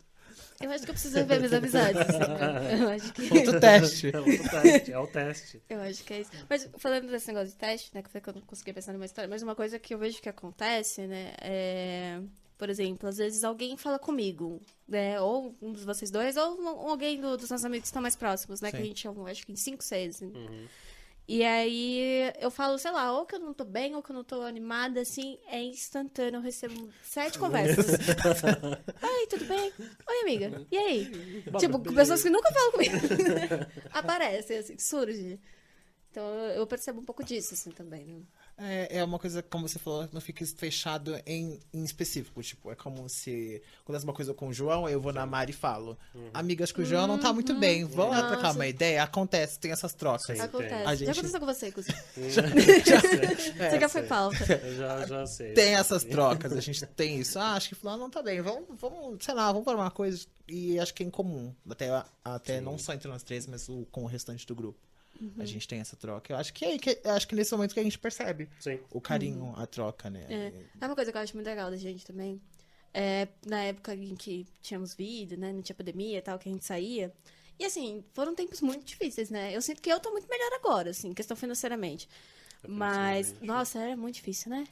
Speaker 2: Eu acho que eu preciso rever minhas amizades, assim, né? Eu acho que...
Speaker 3: Outro teste.
Speaker 1: É outro teste, é o teste.
Speaker 2: Eu acho que é isso. Mas falando desse negócio de teste, né? Que foi que eu não consegui pensar numa história, mas uma coisa que eu vejo que acontece, né? É, por exemplo, às vezes alguém fala comigo, né? Ou um de vocês dois, ou alguém dos nossos amigos que estão mais próximos, né?
Speaker 3: Sim.
Speaker 2: Que a gente é, acho que em 5, 6. Assim. E aí eu falo, sei lá, ou que eu não tô bem, ou que eu não tô animada, assim, é instantâneo. Eu recebo 7 conversas. Oi, tudo bem? Oi, amiga. E aí? Tipo, com pessoas que nunca falam comigo. Aparecem, assim, surge. Então eu percebo um pouco disso, assim, também, né?
Speaker 3: É uma coisa, como você falou, não fica fechado em específico. Tipo, é como se acontece uma coisa com o João, aí eu vou na Mari e falo. Amiga, acho que o João não tá muito bem. Vamos lá trocar
Speaker 2: Nossa.
Speaker 3: uma ideia? Acontece, tem essas trocas.
Speaker 1: Sim.
Speaker 2: Acontece.
Speaker 3: A
Speaker 2: Já
Speaker 3: gente-
Speaker 2: aconteceu com você, inclusive.
Speaker 1: Já sei.
Speaker 2: Você já foi pauta.
Speaker 1: Eu já sei.
Speaker 3: Tem essas trocas, a gente tem isso. Ah, acho que fulano não tá bem. Vamos, sei lá, vamos formar uma coisa. E acho que é em comum. Até não só entre nós três, mas com o restante do grupo. A gente tem essa troca. Eu acho que acho que nesse momento que a gente percebe
Speaker 1: Sim.
Speaker 3: o carinho, a troca, né?
Speaker 2: É uma coisa que eu acho muito legal da gente também. Na época em que tínhamos vida, né? Não tinha pandemia e tal, que a gente saía. E assim, foram tempos muito difíceis, né? Eu sinto que eu tô muito melhor agora, assim, questão financeiramente. Mas,
Speaker 1: Financeiramente.
Speaker 2: nossa, era muito difícil, né?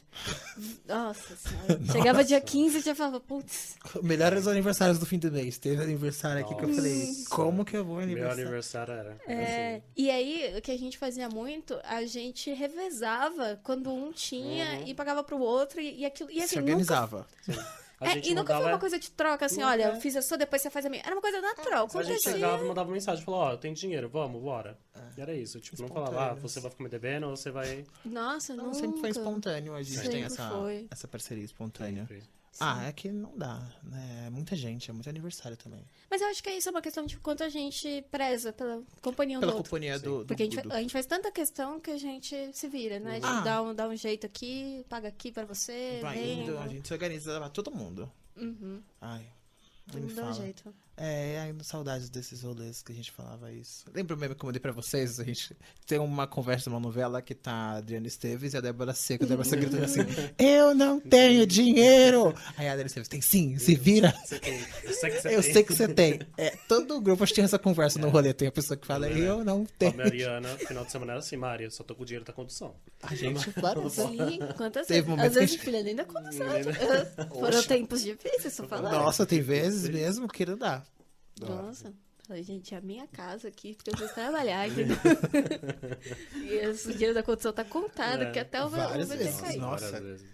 Speaker 2: Nossa senhora. Chegava dia 15 e já falava, putz.
Speaker 3: Melhores aniversários do fim do mês. Teve aniversário aqui que eu falei,
Speaker 1: Nossa.
Speaker 3: como que eu vou
Speaker 1: Meu
Speaker 3: aniversário?
Speaker 1: aniversário era. assim.
Speaker 2: E aí, o que a gente fazia muito, a gente revezava quando um tinha e pagava pro outro. E aquilo. E assim,
Speaker 3: Se organizava.
Speaker 1: A gente
Speaker 2: e nunca foi
Speaker 1: mandava-
Speaker 2: uma coisa de troca, assim,
Speaker 1: Nunca.
Speaker 2: olha, eu fiz a sua, depois você faz a minha. Era uma coisa natural.
Speaker 1: A gente
Speaker 2: Acontecia.
Speaker 1: chegava e mandava mensagem, falava, ó, eu tenho dinheiro, vamos, bora. E era isso, tipo, não falava,
Speaker 3: Espontâneos.
Speaker 1: você vai ficar me devendo ou você vai...
Speaker 2: Nossa,
Speaker 3: Não,
Speaker 2: nunca.
Speaker 3: sempre foi espontâneo, a gente
Speaker 2: Sempre
Speaker 3: tem essa,
Speaker 2: foi.
Speaker 3: essa parceria espontânea.
Speaker 1: Sempre.
Speaker 3: É que não dá, né? É muita gente, é muito aniversário também.
Speaker 2: Mas eu acho que isso é uma questão de quanto a gente preza pela companhia um
Speaker 3: Pela
Speaker 2: do outro.
Speaker 3: companhia do
Speaker 2: Porque
Speaker 3: do-
Speaker 2: a gente faz tanta questão que a gente se vira, né? A gente dá um jeito aqui, paga aqui pra você,
Speaker 3: vai
Speaker 2: vem.
Speaker 3: indo, a gente se organiza pra todo mundo.
Speaker 2: Uhum.
Speaker 3: Ai, nem me
Speaker 2: Dá um
Speaker 3: fala.
Speaker 2: jeito.
Speaker 3: Ainda saudades desses rolês que a gente falava isso. Lembra o meme que eu mandei pra vocês? A gente tem uma conversa numa novela que tá a Adriana Esteves e a Débora Seco. A Débora Seco gritando assim, eu não tenho dinheiro! Aí a Adriana Esteves, tem sim, se vira.
Speaker 1: Você tem, eu sei que você
Speaker 3: Eu
Speaker 1: tem.
Speaker 3: sei que você tem. Todo o grupo acho que tinha essa conversa no rolê. Tem a pessoa que fala, eu não
Speaker 1: A
Speaker 3: tenho.
Speaker 1: Mariana, final de semana era assim, Mari, eu só tô com o dinheiro da condução.
Speaker 3: A gente, claro,
Speaker 2: Sim, quantas
Speaker 3: Teve
Speaker 2: vezes?
Speaker 3: momentos
Speaker 2: Às
Speaker 3: que a
Speaker 2: vezes,
Speaker 3: gente-
Speaker 2: filha, nem da conta certa. Foram tempos difíceis, só falar.
Speaker 3: Nossa, tem vezes mesmo que não dá.
Speaker 2: Nossa. Falei, gente, é a minha casa aqui, porque eu preciso trabalhar, entendeu? E esse dinheiro da condição tá contado, que até o
Speaker 3: Várias
Speaker 2: vai ter
Speaker 3: vezes.
Speaker 2: caído.
Speaker 3: Nossa,
Speaker 1: Várias vezes.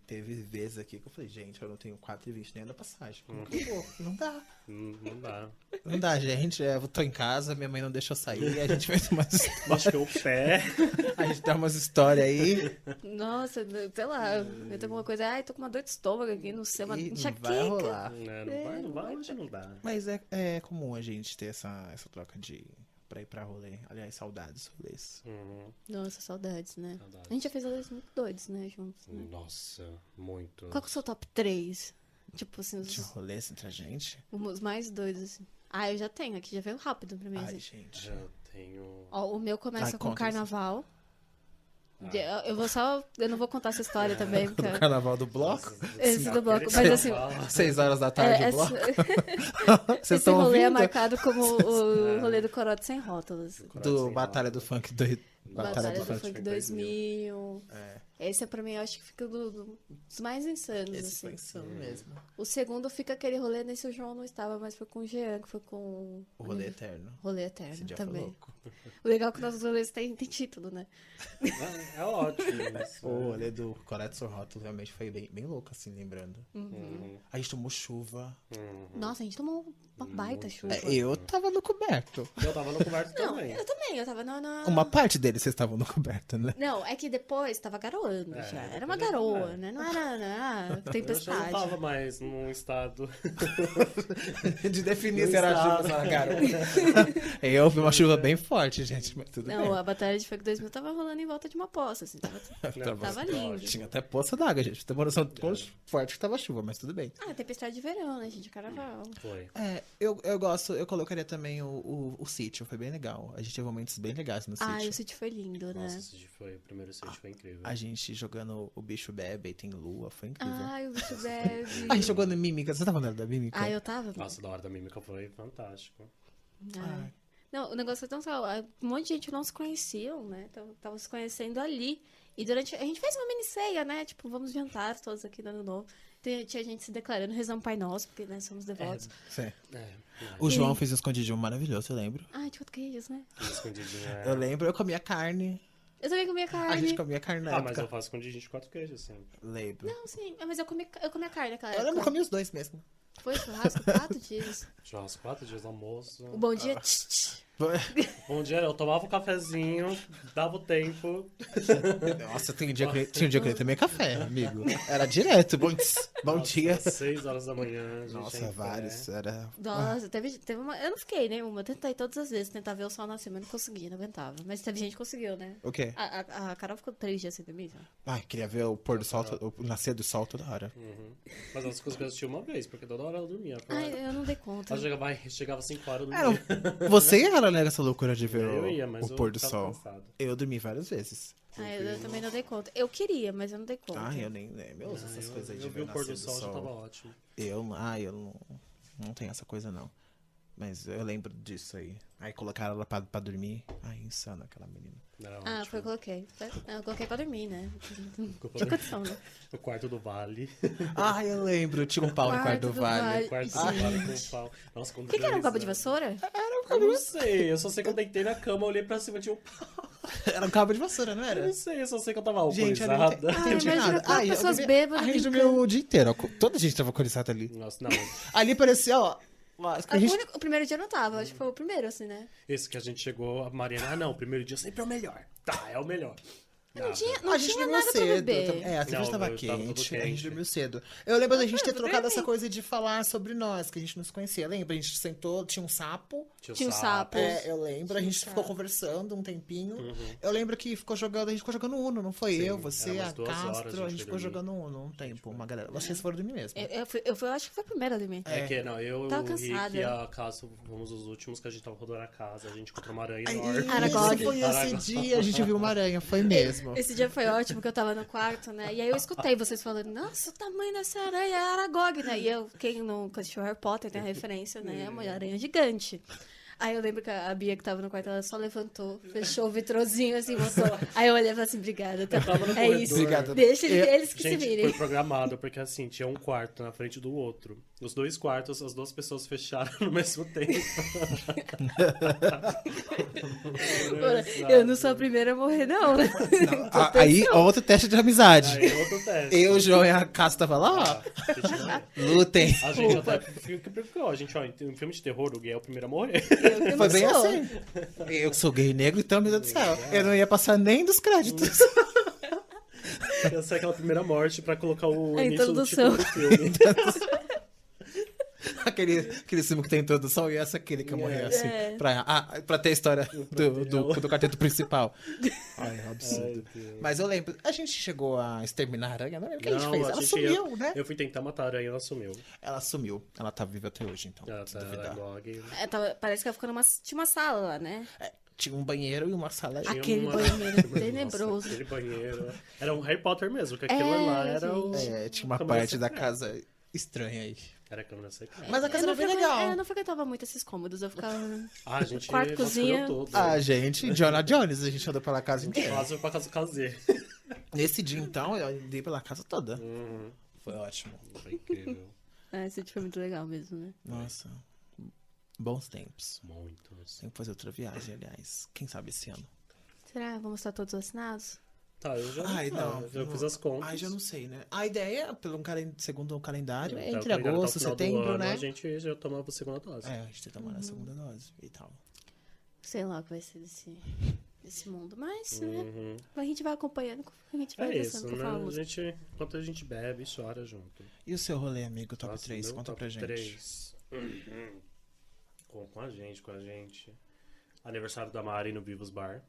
Speaker 3: teve vezes aqui que eu falei, gente, eu não tenho 4,20 nem da passagem. Como que eu vou? Não dá.
Speaker 1: Não dá.
Speaker 3: Não dá, gente. Eu tô em casa, minha mãe não deixa eu sair, a gente faz umas
Speaker 1: Acho que o pé...
Speaker 3: a gente dá umas histórias aí
Speaker 2: Nossa, sei lá, eu tenho alguma coisa, ai, tô com uma dor de estômago aqui, não sei, uma
Speaker 3: e não
Speaker 2: enxaqueca.
Speaker 3: vai rolar.
Speaker 1: Né, não vai, onde não dá.
Speaker 3: Mas é comum a gente ter essa troca pra ir pra rolê. Aliás, saudades rolês.
Speaker 1: Uhum.
Speaker 2: Nossa, saudades, né?
Speaker 1: Saudades.
Speaker 2: A gente já fez rolês muito doidos, né, juntos. Né?
Speaker 1: Nossa, muito.
Speaker 2: Qual que é o seu top 3? Tipo assim,
Speaker 3: Tinha rolês entre a gente?
Speaker 2: os mais doidos, assim. Ah, eu já tenho, aqui já veio rápido pra mim.
Speaker 3: Ai,
Speaker 2: assim.
Speaker 3: gente.
Speaker 1: Já tenho...
Speaker 2: Ó, o meu começa com
Speaker 3: conta isso.
Speaker 2: carnaval. Eu vou só. Eu não vou contar essa história também, porque.
Speaker 3: Do carnaval do bloco?
Speaker 2: Esse do bloco, mas assim.
Speaker 3: 6 horas da tarde, o bloco? Vocês
Speaker 2: Esse
Speaker 3: estão
Speaker 2: rolê é
Speaker 3: ouvindo?
Speaker 2: marcado como o rolê do Corote Sem Rótulos.
Speaker 3: Do Batalha do Funk do
Speaker 2: Batalha do
Speaker 3: Funk.
Speaker 2: Funk 2000.
Speaker 3: É.
Speaker 2: Esse é pra mim, eu acho que fica dos mais insanos,
Speaker 3: Esse
Speaker 2: assim.
Speaker 3: foi insano mesmo.
Speaker 2: O segundo fica aquele rolê, nesse o João não estava, mas foi com o Jean, que foi com
Speaker 3: O rolê eterno.
Speaker 2: Rolê
Speaker 3: Esse
Speaker 2: Eterno
Speaker 3: dia foi
Speaker 2: também.
Speaker 3: louco.
Speaker 2: O legal é que nossos rolês têm título, né?
Speaker 1: É ótimo. Isso.
Speaker 3: O rolê do Corete Sorroto realmente foi bem louco, assim, lembrando.
Speaker 1: Uhum.
Speaker 3: A gente tomou chuva.
Speaker 2: Nossa, a gente tomou uma baita chuva.
Speaker 3: Eu tava no coberto.
Speaker 1: Eu tava no coberto
Speaker 2: Não,
Speaker 1: também.
Speaker 2: eu também, eu tava na...
Speaker 3: Uma parte deles vocês estavam no coberto, né?
Speaker 2: Não, é que depois tava garoando
Speaker 1: É,
Speaker 2: já. Era uma
Speaker 1: depois
Speaker 2: garoa,
Speaker 1: é.
Speaker 2: né? Não era
Speaker 1: Eu já
Speaker 2: tempestade.
Speaker 1: não tava mais num estado...
Speaker 3: De definir
Speaker 1: Eu
Speaker 3: se era
Speaker 1: estava.
Speaker 3: chuva ou se era garoto. Eu vi uma chuva bem forte, gente, mas tudo
Speaker 2: Não, a Batalha de Funk 2000 tava rolando em volta de uma poça, assim.
Speaker 3: bem.
Speaker 2: Tava lindo.
Speaker 3: Tinha até poça d'água, gente. Tem uma noção de quão forte que tava a chuva, mas tudo bem.
Speaker 2: Ah, tempestade de verão, né, gente? Carnaval.
Speaker 1: Foi.
Speaker 3: Eu gosto, eu colocaria também o sítio, foi bem legal. A gente teve momentos bem legais no
Speaker 2: Ah,
Speaker 3: sítio.
Speaker 2: o sítio foi lindo, né?
Speaker 1: Nossa, esse foi, o primeiro sítio foi incrível.
Speaker 3: A gente jogando o bicho bebe e tem lua, foi incrível.
Speaker 2: Ai, o bicho bebe.
Speaker 3: A gente jogou no Mímica, você tava falando da Mímica?
Speaker 2: Ah, eu tava.
Speaker 1: Nossa, da hora da mímica foi fantástico.
Speaker 2: Ai. Não, o negócio foi tão legal. Um monte de gente não se conheciam, né? Tava se conhecendo ali. E durante. A gente fez uma minisceia, né? Tipo, vamos jantar todos aqui no Ano Novo. Tinha gente se declarando, rezando Pai Nosso, porque nós somos devotos.
Speaker 3: Sim.
Speaker 1: É,
Speaker 3: O João fez um escondidinho maravilhoso, eu lembro.
Speaker 2: Ai, de quanto que é isso, né?
Speaker 1: escondidinho é...
Speaker 3: Eu lembro, eu comia carne.
Speaker 2: Eu também comia carne.
Speaker 3: A gente comia carne na
Speaker 1: Ah, mas
Speaker 3: época.
Speaker 1: eu faço escondidinho de 4 queijos sempre.
Speaker 3: Lembro.
Speaker 2: Não, sim. Mas eu comia carne naquela
Speaker 3: Eu lembro, eu
Speaker 2: época.
Speaker 3: comia os dois mesmo.
Speaker 2: Foi churrasco 4 dias.
Speaker 1: Churrasco 4 dias, almoço.
Speaker 2: O bom dia... tch, tch.
Speaker 1: Bom dia, eu tomava um cafezinho, dava o tempo.
Speaker 3: Nossa, tinha um dia que eu ia também café, amigo. Era direto. Bom dia.
Speaker 1: Às 6 horas da manhã, a gente
Speaker 3: Nossa,
Speaker 1: ia em
Speaker 3: vários.
Speaker 1: pé.
Speaker 3: Era...
Speaker 2: Nossa, teve uma. Eu não fiquei nenhuma. Eu tentei todas as vezes tentar ver o sol nascer, mas não conseguia, não aguentava. Mas teve gente que conseguiu, né?
Speaker 3: O quê?
Speaker 2: A Carol ficou 3 dias sem dormir, já.
Speaker 3: Ai, queria ver o pôr do sol, o nascer do sol toda hora.
Speaker 1: Uhum. Mas elas conseguiam assistir uma vez, porque toda hora ela dormia.
Speaker 2: Ai, eu não dei conta.
Speaker 1: Ela chegava 5 horas, eu
Speaker 3: Era,
Speaker 1: dormia.
Speaker 3: você era, né, essa loucura de ver
Speaker 1: Eu ia, mas
Speaker 3: o
Speaker 1: eu
Speaker 3: pôr do
Speaker 1: ficava
Speaker 3: sol.
Speaker 1: cansado.
Speaker 3: Eu dormi várias vezes.
Speaker 2: Ai, eu também não dei conta. Eu queria, mas eu não dei conta.
Speaker 3: Ai, eu nem meu, essas coisas aí de
Speaker 1: Eu vi
Speaker 3: ver
Speaker 1: o pôr
Speaker 3: nascer
Speaker 1: do sol, já tava
Speaker 3: sol.
Speaker 1: ótimo.
Speaker 3: Eu não tenho essa coisa, não. Mas eu lembro disso aí. Aí colocaram ela pra dormir. Ai, insano aquela menina.
Speaker 1: Era
Speaker 2: Ah,
Speaker 1: ótimo.
Speaker 2: foi, eu coloquei. Eu coloquei pra dormir, né?
Speaker 1: Ficou
Speaker 2: Tinha condição, né?
Speaker 1: No quarto do vale.
Speaker 3: Ai, eu lembro. Tinha um pau no quarto do vale.
Speaker 1: No quarto do
Speaker 2: Gente.
Speaker 1: vale com o pau. Nossa, quando
Speaker 2: O que era um cabo de
Speaker 1: eu-
Speaker 2: vassoura?
Speaker 1: Eu não sei, eu só sei que eu deitei na cama, olhei pra cima, tinha um pau.
Speaker 3: Era um cabo de vassoura, não
Speaker 1: Eu
Speaker 3: era?
Speaker 1: não sei, eu só sei que eu tava
Speaker 3: Gente, eu não
Speaker 1: alcoolizada.
Speaker 3: entendi
Speaker 2: Ai, imagina
Speaker 3: nada.
Speaker 2: quatro
Speaker 3: Ai, eu
Speaker 2: pessoas
Speaker 3: dormi-
Speaker 2: bêbadas
Speaker 3: A gente
Speaker 2: brincando.
Speaker 3: dormiu o dia inteiro. Toda a gente tava alcoolizada ali.
Speaker 1: Nossa, não.
Speaker 3: Ali parecia, ó. A gente...
Speaker 2: O primeiro dia eu não tava, acho que foi o primeiro, assim, né?
Speaker 1: Esse que a gente chegou, a Mariana, não, o primeiro dia sempre é o melhor. Tá, é o melhor.
Speaker 2: Não tinha,
Speaker 3: a gente
Speaker 2: tinha
Speaker 3: dormiu
Speaker 2: nada pra
Speaker 3: cedo.
Speaker 2: beber.
Speaker 3: É, a cerveja
Speaker 1: Não,
Speaker 3: tava
Speaker 1: eu tava tudo
Speaker 3: quente, a gente
Speaker 1: quente.
Speaker 3: dormiu cedo. Eu lembro da gente ter
Speaker 2: tudo
Speaker 3: trocado
Speaker 2: bem.
Speaker 3: essa coisa de falar sobre nós, que a gente não se conhecia. Lembra? A gente sentou, tinha um sapo.
Speaker 2: Tinha um sapo.
Speaker 3: É, eu lembro. A gente
Speaker 2: Tinha um
Speaker 3: ficou
Speaker 2: sapo.
Speaker 3: conversando um tempinho. Eu lembro que a gente ficou jogando Uno, não foi?
Speaker 1: Sim,
Speaker 3: eu, você,
Speaker 1: era
Speaker 3: a
Speaker 1: umas 2 horas
Speaker 3: Castro,
Speaker 1: a
Speaker 3: a
Speaker 1: gente
Speaker 3: gente
Speaker 1: foi
Speaker 3: ficou
Speaker 1: dormir.
Speaker 3: jogando Uno um tempo, uma galera. Vocês foram dormir mesmo.
Speaker 2: Eu acho que foi a primeira a dormir.
Speaker 1: É que, não, eu,
Speaker 2: Tava
Speaker 1: o Rick
Speaker 2: cansada.
Speaker 1: e a Casa fomos os últimos que a gente tava rodando a casa. A gente encontrou uma aranha
Speaker 3: Ai,
Speaker 1: enorme.
Speaker 2: Aragog.
Speaker 3: foi esse
Speaker 1: Aragog.
Speaker 3: dia, a gente viu uma aranha, foi mesmo.
Speaker 2: Esse dia foi ótimo, porque eu tava no quarto, né? E aí eu escutei vocês falando, nossa, o tamanho dessa aranha é Aragog, né? E eu, quem nunca assistiu Harry Potter tem a referência, né? É uma aranha gigante. Aí eu lembro que a Bia que tava no quarto, ela só levantou, fechou o vitrozinho assim, mostrou. Aí eu olhei e falei assim, obrigada, tá?
Speaker 1: Eu tava no
Speaker 2: É
Speaker 1: corredor.
Speaker 2: isso.
Speaker 3: Obrigado.
Speaker 2: Deixa eles que se
Speaker 1: Gente,
Speaker 2: virem.
Speaker 1: foi programado, porque assim, tinha um quarto na frente do outro. Os 2 quartos, as 2 pessoas fecharam no mesmo tempo.
Speaker 2: Eu não sou a primeira a morrer, não. né?
Speaker 3: Aí, outro teste de amizade.
Speaker 1: Aí, outro teste.
Speaker 3: Eu, o João e a Castro tava lá, ó. Lutem.
Speaker 1: A gente até ficou, a gente, ó, em filme de terror, o gay é o primeiro a morrer.
Speaker 2: Eu que
Speaker 3: Foi
Speaker 2: não
Speaker 3: bem
Speaker 2: sou.
Speaker 3: assim. Eu que sou gay negro, então, meu Deus do céu. Eu não ia passar nem dos créditos.
Speaker 1: Ia ser aquela primeira morte pra colocar o
Speaker 2: A
Speaker 1: início do
Speaker 2: introdução.
Speaker 1: título do filme.
Speaker 3: aquele filme que tem introdução e essa aquele que eu morri assim.
Speaker 2: É.
Speaker 3: Pra ter a história do quarteto principal. Ai, é um absurdo.
Speaker 1: Ai, Deus.
Speaker 3: Mas eu lembro, a gente chegou a exterminar a aranha, não lembro o que a gente
Speaker 1: Não,
Speaker 3: fez.
Speaker 1: a
Speaker 3: Ela
Speaker 1: gente
Speaker 3: sumiu, né?
Speaker 1: Eu fui tentar matar a aranha e ela sumiu.
Speaker 3: Ela sumiu. Ela tá viva até hoje, então.
Speaker 1: Ela
Speaker 3: se
Speaker 1: tá
Speaker 3: duvidar.
Speaker 1: Aragog.
Speaker 2: É, parece que ela ficou tinha uma sala lá, né?
Speaker 3: Tinha um banheiro e uma sala.
Speaker 1: Tinha
Speaker 2: Aquele
Speaker 1: uma-
Speaker 2: banheiro
Speaker 1: Nossa,
Speaker 2: tenebroso.
Speaker 1: aquele banheiro. Era um Harry Potter mesmo, que aquilo
Speaker 2: É,
Speaker 1: lá era o.
Speaker 2: gente.
Speaker 3: Tinha uma
Speaker 1: Câmera
Speaker 3: parte da
Speaker 1: secreta.
Speaker 3: casa estranha aí.
Speaker 1: Era a câmera secreta.
Speaker 3: Mas a casa
Speaker 2: Eu
Speaker 3: era
Speaker 2: não
Speaker 3: bem
Speaker 2: frequen-
Speaker 3: legal.
Speaker 2: Eu não frequentava muito esses cômodos, eu ficava...
Speaker 1: Ah, a gente
Speaker 2: Quarto,
Speaker 1: vasculhou
Speaker 2: cozinha.
Speaker 1: todo.
Speaker 3: A gente, Indiana Jones, a gente andou pela casa inteira.
Speaker 1: Quase pra casa do caseiro.
Speaker 3: Nesse dia, então, eu andei pela casa toda.
Speaker 1: Uhum.
Speaker 3: Foi ótimo.
Speaker 1: Foi incrível.
Speaker 2: Esse sítio foi muito legal mesmo, né?
Speaker 3: Nossa. Bons tempos.
Speaker 1: Muitos.
Speaker 3: Tem que fazer outra viagem, aliás. Quem sabe esse ano?
Speaker 2: Será? Vamos estar todos vacinados?
Speaker 1: Tá, eu já,
Speaker 3: Ai, não.
Speaker 1: eu fiz as contas.
Speaker 3: Ai, já não sei, né? A ideia, segundo o calendário, é
Speaker 1: Então,
Speaker 3: entre
Speaker 1: até o
Speaker 3: agosto,
Speaker 1: final do
Speaker 3: setembro,
Speaker 1: ano,
Speaker 3: né?
Speaker 1: A gente já tomava a segunda dose.
Speaker 3: É, a gente tem que tomar a segunda dose e tal.
Speaker 2: Sei lá o que vai ser desse mundo, mas, né?
Speaker 1: Uhum.
Speaker 2: A gente vai acompanhando, a gente vai
Speaker 1: É isso,
Speaker 2: dançando
Speaker 1: né?
Speaker 2: com a
Speaker 1: A
Speaker 2: música.
Speaker 1: gente, enquanto a gente bebe, chora junto.
Speaker 3: E o seu rolê, amigo, top
Speaker 1: Nossa,
Speaker 3: 3?
Speaker 1: meu
Speaker 3: Conta
Speaker 1: top
Speaker 3: pra gente.
Speaker 1: 3. Com a gente. Aniversário da Mari no Vivos Bar.